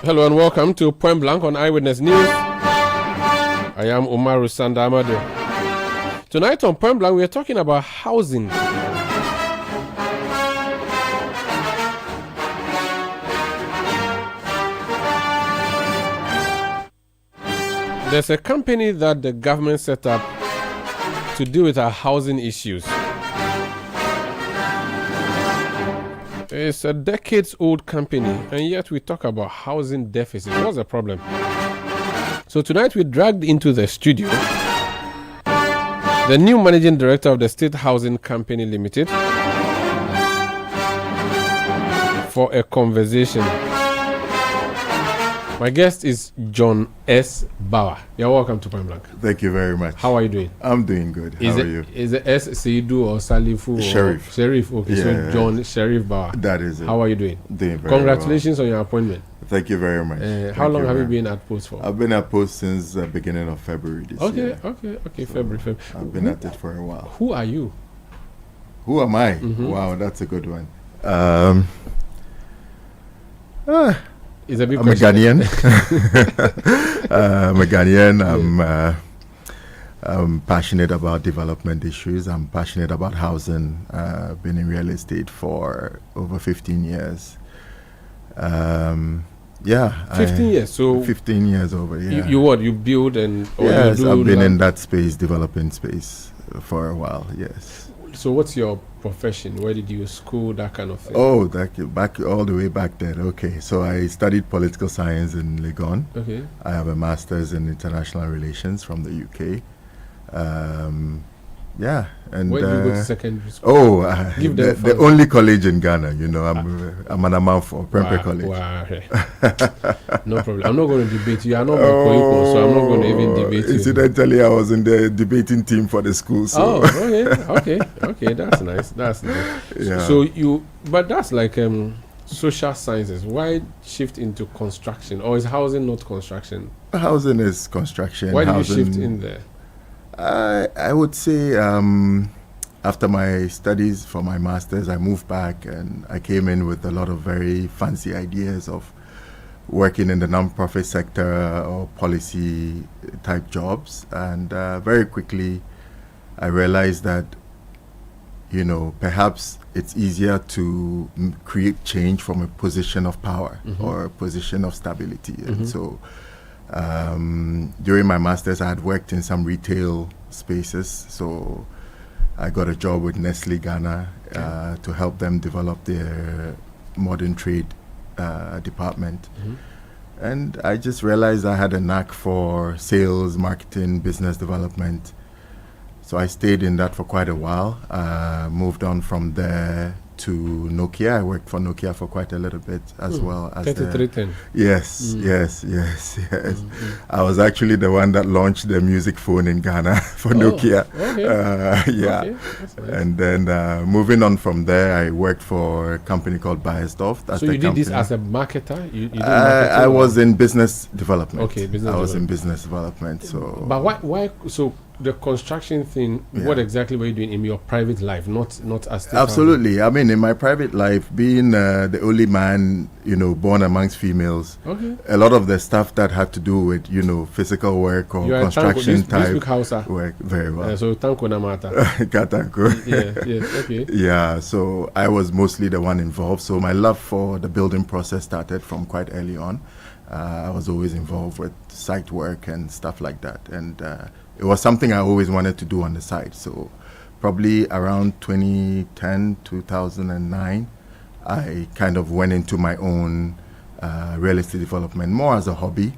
Hello and welcome to Point Blank on Eyewitness News. I am Umaru Sanda. Tonight on Point Blank we are talking about housing. There's a company that the government set up to deal with our housing issues. It's a decades-old company, and yet we talk about housing deficit. What's the problem? So tonight we dragged into the studio the new managing director of the State Housing Company Limited for a conversation. My guest is John S. Bauer. You're welcome to Point Blank. Thank you very much. How are you doing? I'm doing good. How are you? Is it S. Seidu or Salifu? Sheriff. Sheriff, okay. Yeah, so John Sheriff Bauer. That is it. How are you doing? Doing very Congratulations on your appointment. Thank you very much. How long have you been at post for? I've been at post since the beginning of February this year. Okay, so February. I've been at it for a while. Who are you? Who am I? Wow, that's a good one. It's a big I'm a Ghanaian. I'm a Ghanaian. I'm passionate about development issues. I'm passionate about housing. I've been in real estate for over 15 years. 15 years. So 15 years over. Yeah. You what? You build and yes, you do I've been in that space, developing space for a while. Yes. So what's your profession? Where did you school? That kind of thing. Oh, back all the way back then. Okay, so I studied political science in Legon. Okay. I have a master's in international relations from the UK. Yeah, and where do you go to secondary school? Oh, Give them the only college in Ghana. You know, I'm an amount for Prempeh College. Wow. No problem. I'm not going to debate you. I'm not so I'm not going to even debate you. Incidentally, I was in the debating team for the school. So. Oh, okay. That's nice. Yeah. So but that's like social sciences. Why shift into construction, or is housing not construction? Housing is construction. Why did you shift in there? I would say after my studies for my master's, I moved back and I came in with a lot of very fancy ideas of working in the non-profit sector or policy type jobs. And very quickly, I realized that, you know, perhaps it's easier to create change from a position of power or a position of stability. And so during my master's, I had worked in some retail spaces. So I got a job with Nestle Ghana to help them develop their modern trade department. And I just realized I had a knack for sales, marketing, business development. So I stayed in that for quite a while. Moved on from there to Nokia. I worked for Nokia for quite a little bit as well as 3310. Yes. I was actually the one that launched the music phone in Ghana for Nokia. Okay. Nice. And then moving on from there, I worked for a company called Bayersdorf. So you did this as a marketer? You did I was in business development. Okay, I was in business development. So, but why? So the construction thing. What exactly were you doing in your private life? Not as absolutely. I mean, in my private life, being the only man, you know, born amongst females, a lot of the stuff that had to do with, you know, physical work or construction type work, very well. So tanko namata. Okay. Yeah, so I was mostly the one involved. So my love for the building process started from quite early on. I was always involved with site work and stuff like that, and it was something I always wanted to do on the side. So probably around 2010, 2009, I kind of went into my own real estate development more as a hobby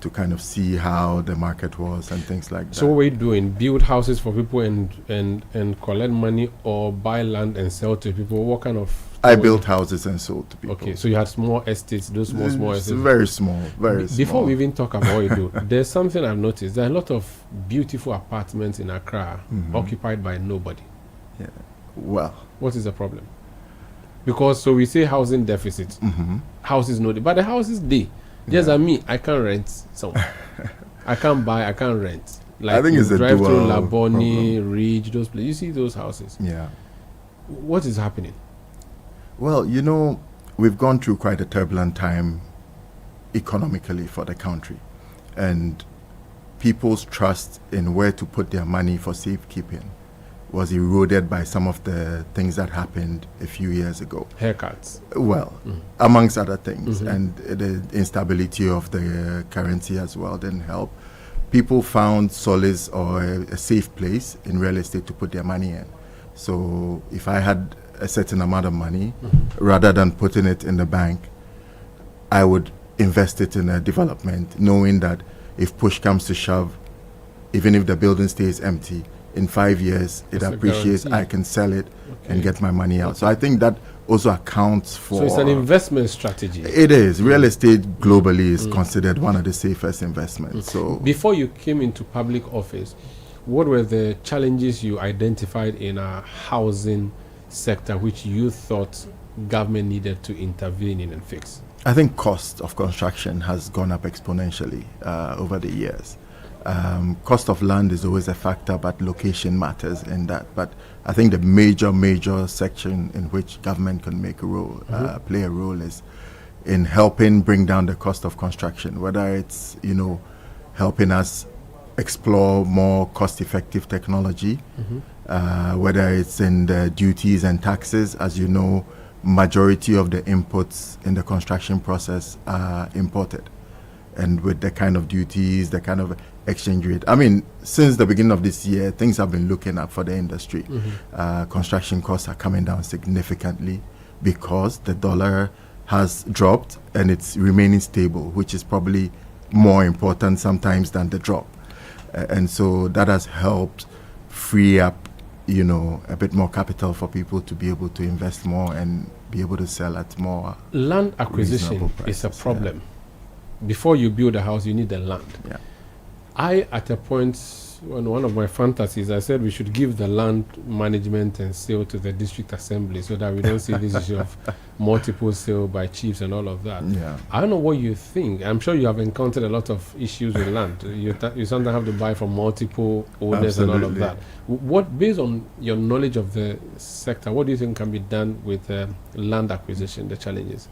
to kind of see how the market was and things like that. So what were you doing? Build houses for people and collect money, or buy land and sell to people? What kind of... I built houses and sold to people. Okay, so you had small estates, those small estates. Very small, very small. Before we even talk about what you do, there's something I've noticed. There are a lot of beautiful apartments in Accra occupied by nobody. Yeah. Well, what is the problem? Because so we say housing deficit, houses no, but the houses they. Just like me, I can't rent somewhere. I can't buy, I can't rent. Like I think it's a drive dual through Laboni, problem. Ridge, those places. You see those houses. Yeah. What is happening? Well, you know, we've gone through quite a turbulent time economically for the country, and people's trust in where to put their money for safekeeping was eroded by some of the things that happened a few years ago. Haircuts. Well, amongst other things, and the instability of the currency as well didn't help. People found solace or a safe place in real estate to put their money in. So if I had a certain amount of money, rather than putting it in the bank, I would invest it in a development, knowing that if push comes to shove, even if the building stays empty, in 5 years it appreciates, I can sell it and get my money out. So I think that also accounts for... So it's an investment strategy. It is. Real estate globally is considered one of the safest investments. So before you came into public office, what were the challenges you identified in our housing sector which you thought government needed to intervene in and fix? I think cost of construction has gone up exponentially over the years. Cost of land is always a factor, but location matters in that. But I think the major section in which government can make a role, play a role, is in helping bring down the cost of construction, whether it's, you know, helping us explore more cost-effective technology, whether it's in the duties and taxes. As you know, majority of the inputs in the construction process are imported. And with the kind of duties, the kind of exchange rate. I mean, since the beginning of this year, things have been looking up for the industry. Construction costs are coming down significantly because the dollar has dropped and it's remaining stable, which is probably more important sometimes than the drop. And so that has helped free up a bit more capital for people to be able to invest more and be able to sell at more land acquisition is a problem. Before you build a house, you need the land. At a point, one of my fantasies, I said we should give the land management and sale to the district assembly so that we don't see this issue of multiple sale by chiefs and all of that. I don't know what you think. I'm sure you have encountered a lot of issues with land. You sometimes have to buy from multiple owners and all of that. Based on your knowledge of the sector, what do you think can be done with land acquisition, the challenges?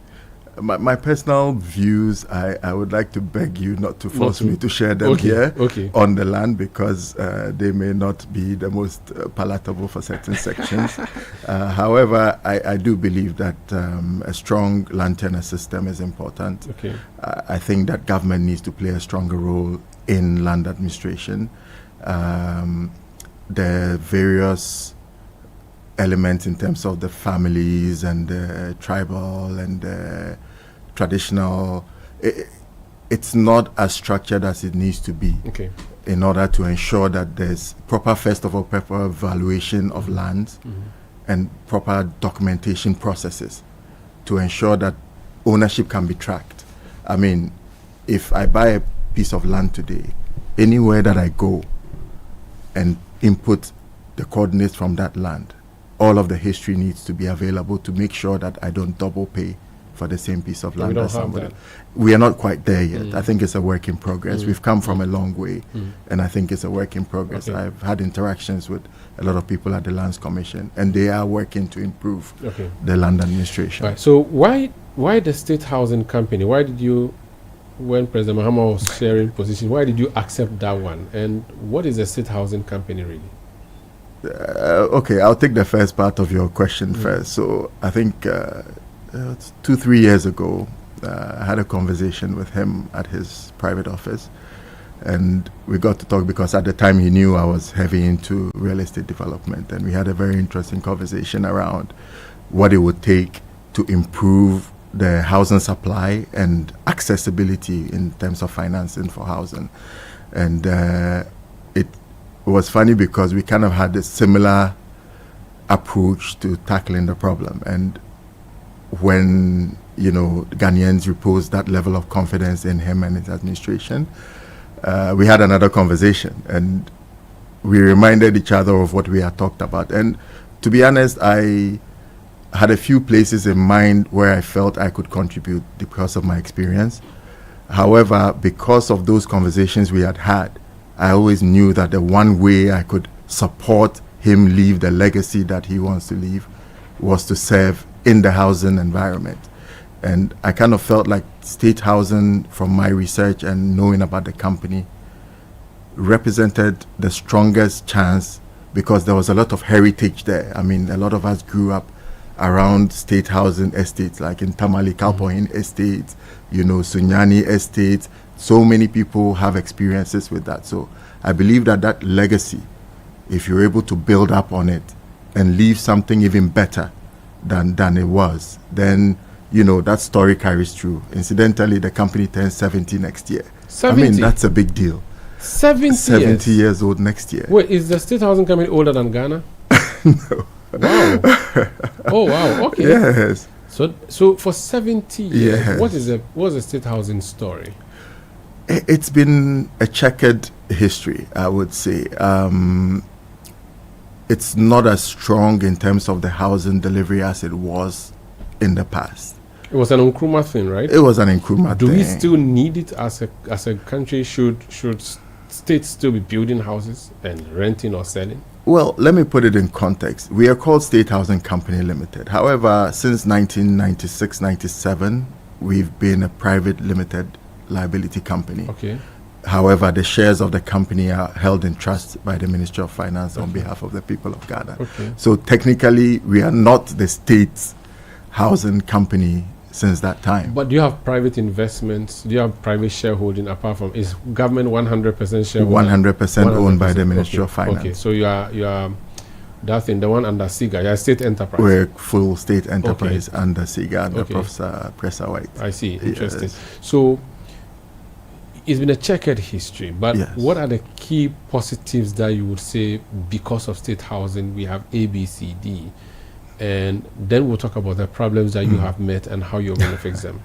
My personal views, I would like to beg you not to force me to share them here on the land, because they may not be the most palatable for certain sections. However, I do believe that a strong land tenure system is important. I think that government needs to play a stronger role in land administration. The various elements in terms of the families and the tribal and the traditional, it's not as structured as it needs to be in order to ensure that there's proper evaluation of lands and proper documentation processes to ensure that ownership can be tracked. I mean, if I buy a piece of land today, anywhere that I go and input the coordinates from that land, all of the history needs to be available to make sure that I don't double pay for the same piece of land as somebody. We are not quite there yet. I think it's a work in progress. We've come from a long way, and I think it's a work in progress. I've had interactions with a lot of people at the Lands Commission, and they are working to improve the land administration. Right. So why the State Housing Company? Why did you, when President Mahama was sharing position, why did you accept that one? And what is the State Housing Company really? Okay, I'll take the first part of your question first. So I think 2-3 years ago, I had a conversation with him at his private office, and we got to talk because at the time he knew I was heavy into real estate development, and we had a very interesting conversation around what it would take to improve the housing supply and accessibility in terms of financing for housing. And it was funny because we kind of had a similar approach to tackling the problem. And when, Ghanaians reposed that level of confidence in him and his administration, we had another conversation and we reminded each other of what we had talked about. And to be honest, I had a few places in mind where I felt I could contribute because of my experience. However, because of those conversations we had had, I always knew that the one way I could support him leave the legacy that he wants to leave was to serve in the housing environment. And I kind of felt like State Housing, from my research and knowing about the company, represented the strongest chance because there was a lot of heritage there. I mean, a lot of us grew up around state housing estates, like in Tamale Kalpohin Estates, Sunyani Estates. So many people have experiences with that. So I believe that legacy, if you're able to build up on it and leave something even better than it was, then that story carries through. Incidentally, the company turns 70 next year. 70? I mean, that's a big deal. 70 years old next year. Wait, is the State Housing Company older than Ghana? No. Wow. Oh wow. Okay. Yes. So for 70 years, yes. What's the State Housing story? It's been a checkered history, I would say. It's not as strong in terms of the housing delivery as it was in the past. It was an Nkrumah thing, right? It was an Nkrumah thing. Do we still need it as a country? Should states still be building houses and renting or selling? Well, let me put it in context. We are called State Housing Company Limited. However, since 1996-97, we've been a private limited liability company. Okay. However, the shares of the company are held in trust by the Ministry of Finance on behalf of the people of Ghana. Okay. So technically, we are not the state's housing company since that time. But do you have private investments? Do you have private shareholding apart from, is government 100% shareholding? 100% owned by the Ministry of Finance. Okay, so you are that thing, the one under SIGA, you're a state enterprise. We're full state enterprise under SIGA, under Professor White. I see, interesting. Yes. So It's been a checkered history, but Yes. what are the key positives that you would say because of state housing we have A, B, C, D, and then we'll talk about the problems that you have met and how you're going to fix them.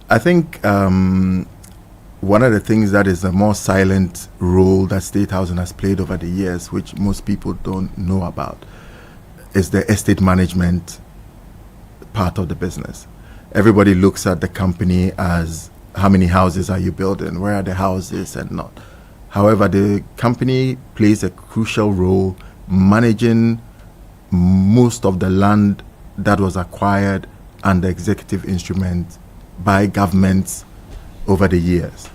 I think one of the things that is a more silent role that state housing has played over the years, which most people don't know about, is the estate management part of the business. Everybody looks at the company as how many houses are you building, where are the houses and not. However, the company plays a crucial role managing most of the land that was acquired under executive instrument by governments over the years.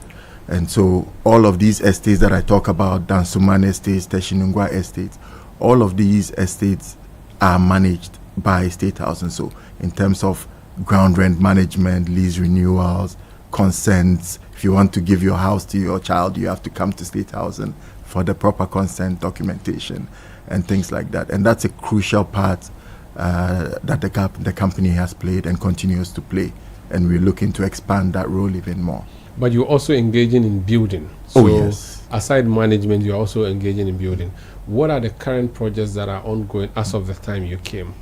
And so all of these estates that I talk about, Dansuman estates, Teshinungwa estates, all of these estates are managed by state housing. So in terms of ground rent management, lease renewals, consents, if you want to give your house to your child, you have to come to state housing for the proper consent documentation and things like that. And that's a crucial part that the company has played and continues to play. And we're looking to expand that role even more. But you're also engaging in building. So Oh, yes. aside management, you're also engaging in building. What are the current projects that are ongoing as of the time you came?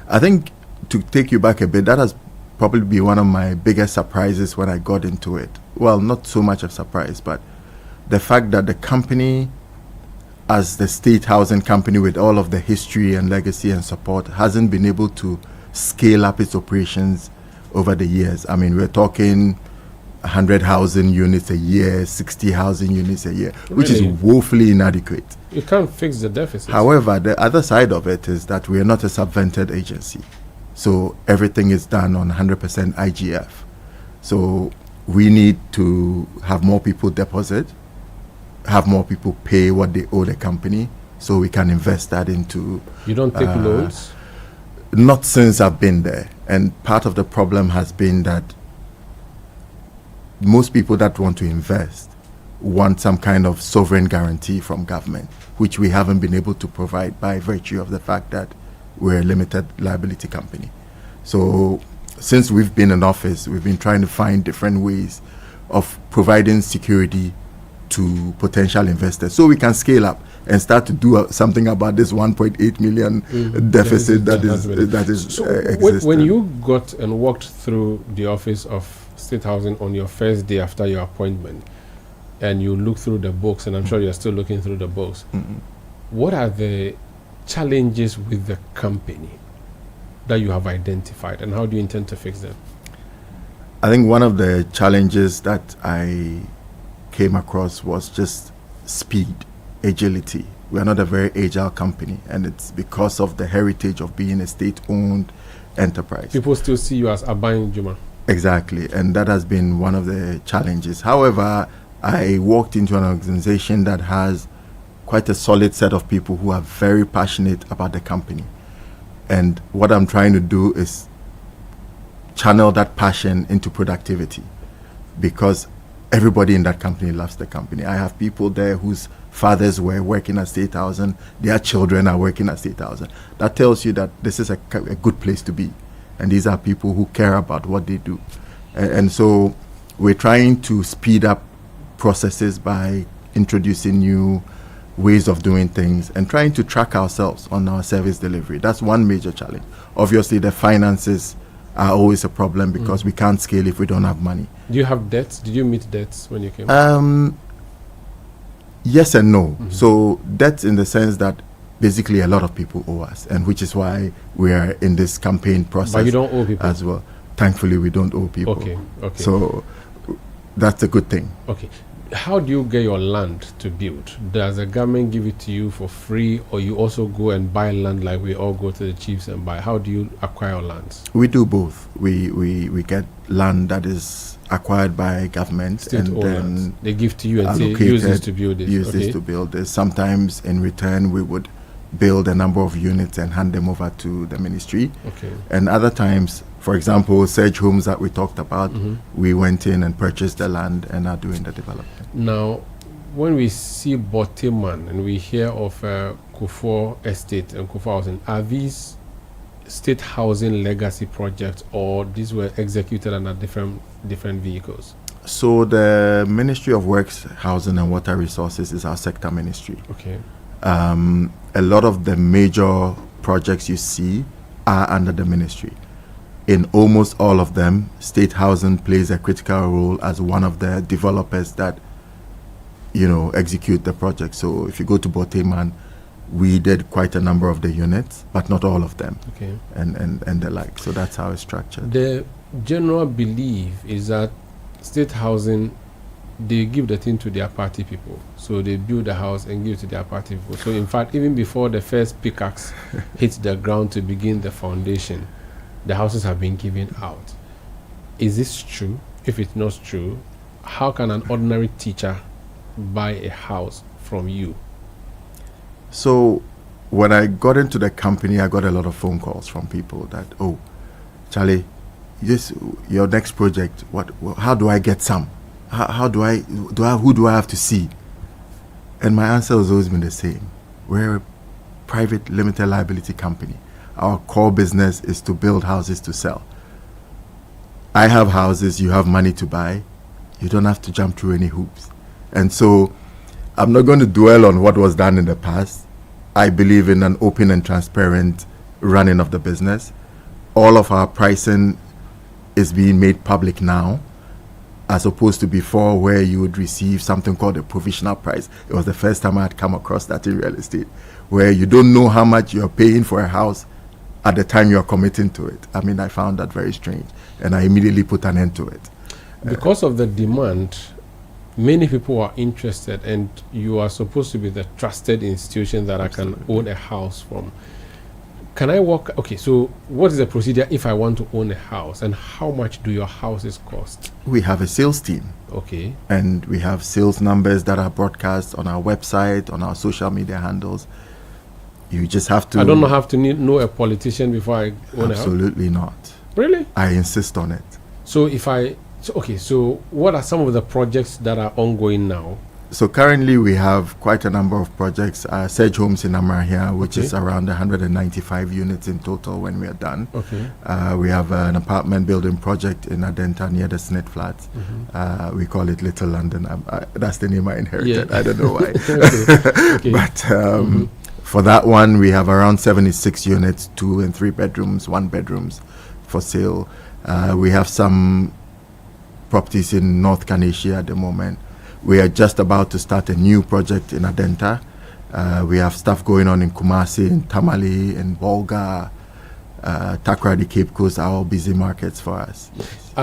I think, to take you back a bit, that has probably been one of my biggest surprises when I got into it. Well, not so much of surprise, but the fact that the company, as the state housing company with all of the history and legacy and support, hasn't been able to scale up its operations over the years. I mean, we're talking 100 housing units a year, 60 housing units a year, which is Really? woefully inadequate. You can't fix the deficit. However, the other side of it is that we are not a subvented agency. So everything is done on 100% IGF. So we need to have more people deposit, have more people pay what they owe the company, so we can invest that into... You don't take loans? Not since I've been there. And part of the problem has been that most people that want to invest want some kind of sovereign guarantee from government, which we haven't been able to provide by virtue of the fact that we're a limited liability company. So since we've been in office, we've been trying to find different ways of providing security to potential investors so we can scale up and start to do something about this 1.8 million deficit that is So existing. when you got and walked through the office of state housing on your first day after your appointment, and you look through the books, and I'm sure you're still looking through the books, what are the challenges with the company that you have identified, and how do you intend to fix them? I think one of the challenges that I came across was just speed, agility. We're not a very agile company, and it's because of the heritage of being a state-owned enterprise. People still see you as Aban Juma. Exactly, and that has been one of the challenges. However, I walked into an organization that has quite a solid set of people who are very passionate about the company. And what I'm trying to do is channel that passion into productivity, because everybody in that company loves the company. I have people there whose fathers were working at state housing, their children are working at state housing. That tells you that this is a good place to be. And these are people who care about what they do. And so we're trying to speed up processes by introducing new ways of doing things and trying to track ourselves on our service delivery. That's one major challenge. Obviously, the finances are always a problem because we can't scale if we don't have money. Do you have debts? Did you meet debts when you came? Yes and no. So debts in the sense that basically a lot of people owe us, and which is why we are in this campaign process. But you don't owe people? As well. Thankfully, we don't owe people. Okay. So that's a good thing. Okay. How do you get your land to build? Does the government give it to you for free, or you also go and buy land like we all go to the chiefs and buy? How do you acquire lands? We do both. We get land that is acquired by government, and then they give to you and say, use this to build this. Use this to build this. Sometimes in return we would build a number of units and hand them over to the ministry. Okay. And other times, for example, Sedge Homes that we talked about, we went in and purchased the land and are doing the development. Now, when we see Boteman and we hear of Kufuor Estate and Kufuor Housing, are these state housing legacy projects, or these were executed under different vehicles? So the Ministry of Works, Housing and Water Resources is our sector ministry. Okay. A lot of the major projects you see are under the ministry. In almost all of them, State Housing plays a critical role as one of the developers that, execute the project. So if you go to Boteman, we did quite a number of the units, but not all of them. Okay. And the like. So that's how it's structured. The general belief is that State Housing, they give the thing to their party people. So they build the house and give it to their party people. So in fact, even before the first pickaxe hits the ground to begin the foundation, the houses have been given out. Is this true? If it's not true, how can an ordinary teacher buy a house from you? So when I got into the company, I got a lot of phone calls from people that, oh, Charlie, your next project, how do I get some? Who do I have to see? And my answer has always been the same. We're a private limited liability company. Our core business is to build houses to sell. I have houses, you have money to buy. You don't have to jump through any hoops. And so I'm not going to dwell on what was done in the past. I believe in an open and transparent running of the business. All of our pricing is being made public now, as opposed to before where you would receive something called a provisional price. It was the first time I had come across that in real estate, where you don't know how much you're paying for a house at the time you're committing to it. I mean, I found that very strange, and I immediately put an end to it. Because of the demand, many people are interested, and you are supposed to be the trusted institution that Absolutely. I can own a house from. Can I walk? Okay, so what is the procedure if I want to own a house, and how much do your houses cost? We have a sales team. Okay. And we have sales numbers that are broadcast on our website, on our social media handles. You just have to... I don't have to know a politician before I own a house? Absolutely not. Really? I insist on it. So so what are some of the projects that are ongoing now? So currently we have quite a number of projects. Sedge Homes in Amrahia, which is around 195 units in total when we are done. Okay. We have an apartment building project in Adenta near the Snit Flats. Mm-hmm. We call it Little London. That's the name I inherited. Yeah. I don't know why. Okay. But for that one, we have around 76 units, 2 and 3 bedrooms, 1 bedrooms for sale. We have some properties in North Kaneshie at the moment. We are just about to start a new project in Adenta. We have stuff going on in Kumasi, in Tamale, in Bolga, Takoradi, Cape Coast are all busy markets for us. Yes.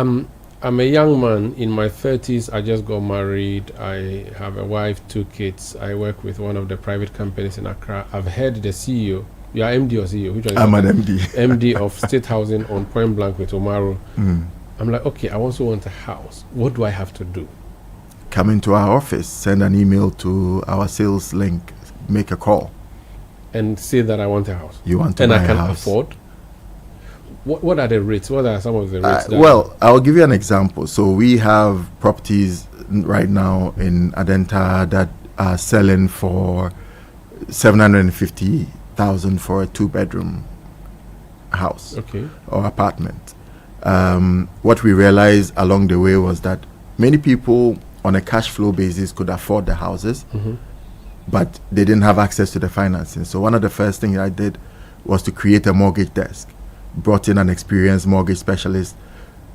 I'm a young man in my 30s. I just got married. I have a wife, 2 kids. I work with one of the private companies in Accra. I've heard the CEO. You are MD or CEO? Which one I'm an MD. MD of State Housing on Point Blank with Umaru. I'm like, okay, I also want a house. What do I have to do? Come into our office, send an email to our sales link, make a call. And say that I want a house. You want to buy a house. And I can afford? What are the rates? What are some of the rates? Well, I'll give you an example. So we have properties right now in Adenta that are selling for 750,000 for a 2-bedroom house or apartment. What we realized along the way was that many people on a cash flow basis could afford the houses, but they didn't have access to the financing. So one of the first things I did was to create a mortgage desk, brought in an experienced mortgage specialist,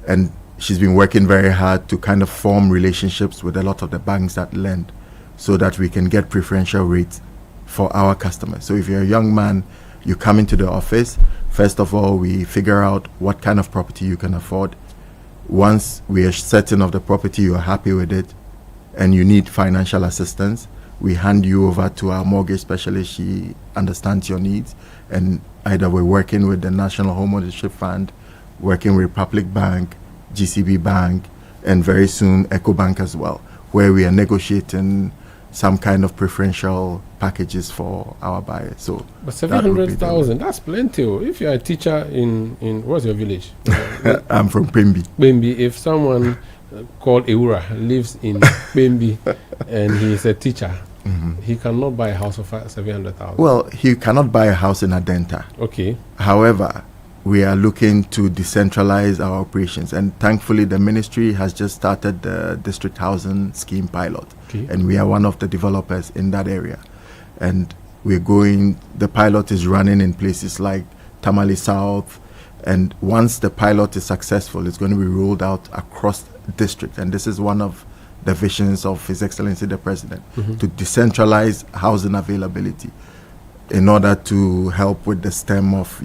and she's been working very hard to kind of form relationships with a lot of the banks that lend so that we can get preferential rates for our customers. So if you're a young man, you come into the office, first of all, we figure out what kind of property you can afford. Once we are certain of the property, you are happy with it, and you need financial assistance, we hand you over to our mortgage specialist. She understands your needs, and either we're working with the National Homeownership Fund, working with Republic Bank, GCB Bank, and very soon EcoBank as well, where we are negotiating some kind of preferential packages for our buyers. So, but 700,000, that's plenty. If you're a teacher in what's your village? I'm from Pembi. Pembi. If someone called Eura lives in Pembi and he is a teacher, he cannot buy a house of 700,000. Well, he cannot buy a house in Adenta. Okay. However, we are looking to decentralize our operations. And thankfully, the ministry has just started the district housing scheme pilot. Okay. And we are one of the developers in that area. And the pilot is running in places like Tamale South. And once the pilot is successful, it's going to be rolled out across the district. And this is one of the visions of His Excellency the President, to decentralize housing availability in order to help with the stem of,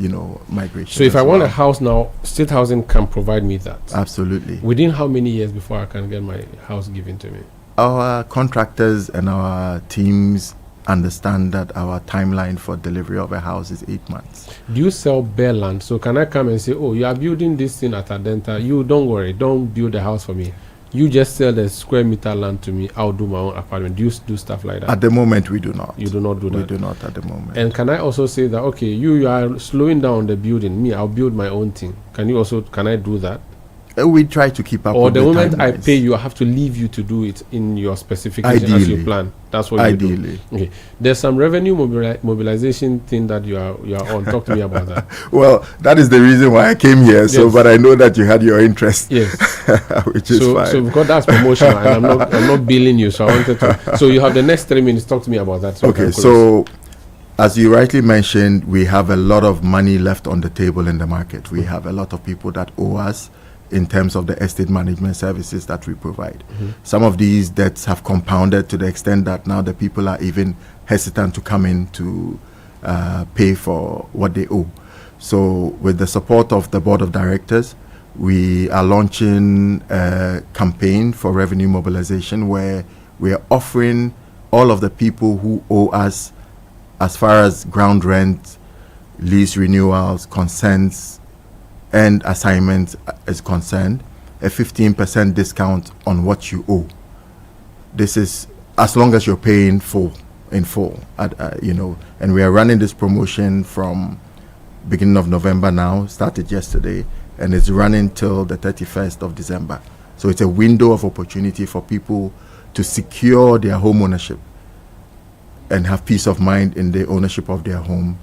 migration. So if I want a house now, state housing can provide me that? Absolutely. Within how many years before I can get my house given to me? Our contractors and our teams understand that our timeline for delivery of a house is 8 months. Do you sell bare land? So can I come and say, oh, you are building this thing at Adenta, you don't worry, don't build a house for me. You just sell the square meter land to me, I'll do my own apartment. Do you do stuff like that? At the moment, we do not. You do not do that? We do not at the moment. And can I also say that, okay, you are slowing down the building, me, I'll build my own thing. Can I do that? We try to keep up or with the moment timelines. I pay you, I have to leave you to do it in your specification as you plan. That's what Ideally. you do. Okay. There's some revenue mobilization thing that you are on. Talk to me about that. Well, that is the reason why I came here. So, Yes. but I know that you had your interest. Yes. Which is fine. So because that's promotional, and I'm not billing you. So I wanted to. So you have the next 3 minutes. Talk to me about that. Okay, so as you rightly mentioned, we have a lot of money left on the table in the market. We have a lot of people that owe us in terms of the estate management services that we provide. Some of these debts have compounded to the extent that now the people are even hesitant to come in to pay for what they owe. So with the support of the board of directors, we are launching a campaign for revenue mobilization where we are offering all of the people who owe us, as far as ground rent, lease renewals, consents, and assignments is concerned, a 15% discount on what you owe. This is as long as you're paying in full, and we are running this promotion from beginning of November now, started yesterday, and it's running till the 31st of December. So it's a window of opportunity for people to secure their home ownership and have peace of mind in the ownership of their home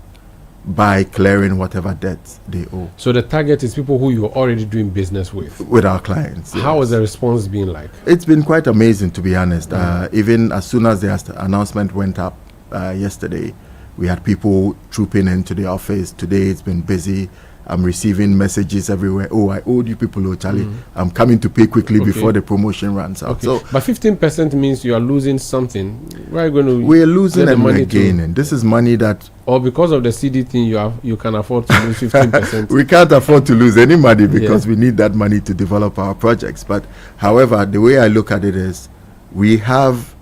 by clearing whatever debts they owe. So the target is people who you're already doing business with. With our clients. How has the response been like? It's been quite amazing, to be honest. Even as soon as the announcement went up yesterday, we had people trooping into the office. Today it's been busy. I'm receiving messages everywhere. Oh, I owed you people, oh, Charlie. I'm coming to pay quickly before the promotion runs out. Okay. So, but 15% means you are losing something. Where are you going to? we're losing get the and money we're gaining. This is money that... Or because of the CD thing, you can afford to lose 15%. We can't afford to lose any money because we need that money to develop our projects. But however, the way I look at it is we have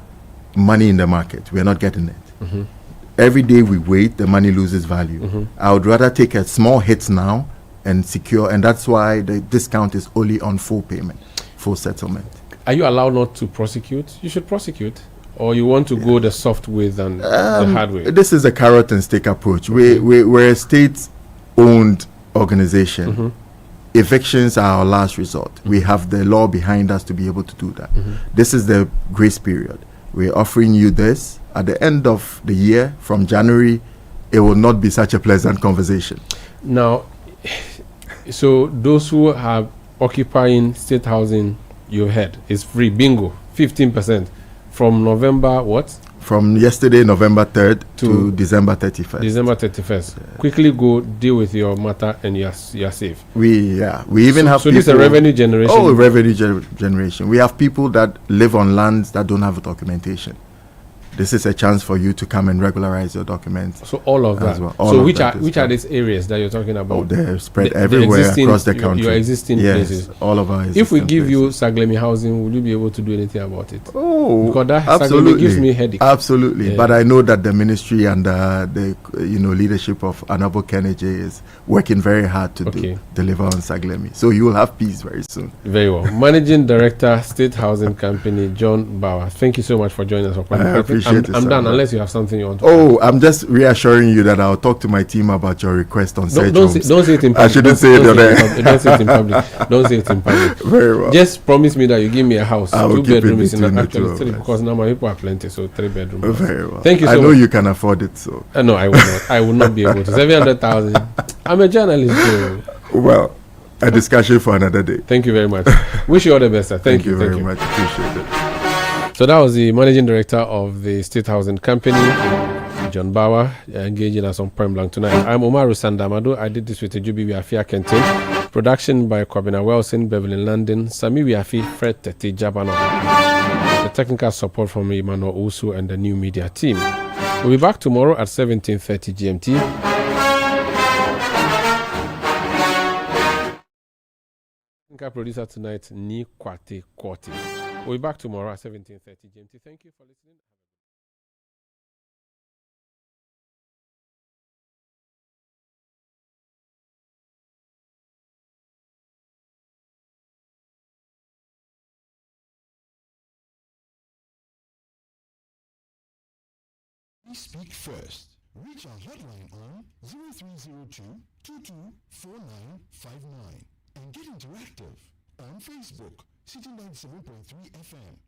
money in the market. We're not getting it. Every day we wait, the money loses value. I would rather take a small hit now and secure, and that's why the discount is only on full payment, full settlement. Are you allowed not to prosecute? You should prosecute. Or you want to go the soft way than the hard way? This is a carrot and stick approach. We're a state-owned organization. Evictions are our last resort. We have the law behind us to be able to do that. This is the grace period. We're offering you this. At the end of the year, from January, it will not be such a pleasant conversation. Now, so those who are occupying state housing, you heard, is free. Bingo, 15%. From November what? From yesterday, November 3rd to December 31st. December 31st. Quickly go deal with your matter and you're safe. We even have so people... this is a revenue generation? Oh, revenue generation. We have people that live on lands that don't have documentation. This is a chance for you to come and regularize your documents. So all of that. Well. So which are these areas that you're talking about? Oh, they're spread everywhere across the country. Your existing places. All of our If we give you Saglemi housing, will you be able to do anything about it? Oh, because that absolutely. Saglemi gives me headache. Absolutely. Yeah. But I know that the ministry and the leadership of Honorable Kennedy is working very hard to deliver on Saglemi. So you will have peace very soon. Very well. Managing Director, State Housing Company, John Bauer. Thank you so much for joining us. I appreciate it. I'm done unless you have something you want to add. I'm just reassuring you that I'll talk to my team about your request on Serge Homes. Don't say it in public. I shouldn't say it there. Don't say it in public. Don't say it in public. Very well. Just promise me that you give me a house. I will 2 bedrooms keep it in between 3 because now my people are plenty, so 3 bedrooms. Very well. Thank you so much. I know much. you can afford it, so. No, I will not. I will not be able to. 700,000. I'm a journalist, though. Well, a discussion for another day. Thank you very much. Wish you all the best, sir. Thank you very much. Appreciate it. So that was the managing director of the State Housing Company, John Bauer, engaging us on Point Blank tonight. I'm Umaru Sanda. I did this with Jubi Wiafia Kenton. Production by Kwabena Wilson, Beverly London, Sami Wiafi, Fred Tete Jabano. The technical support from Emmanuel Usu and the new media team. We'll be back tomorrow at 17:30 GMT. Technical producer tonight, Ni Kwate Kwate. We'll be back tomorrow at 17:30 GMT. Thank you for listening. We speak first. Reach our hotline on 0302 224959 and get interactive on Facebook, Citi 97.3 FM.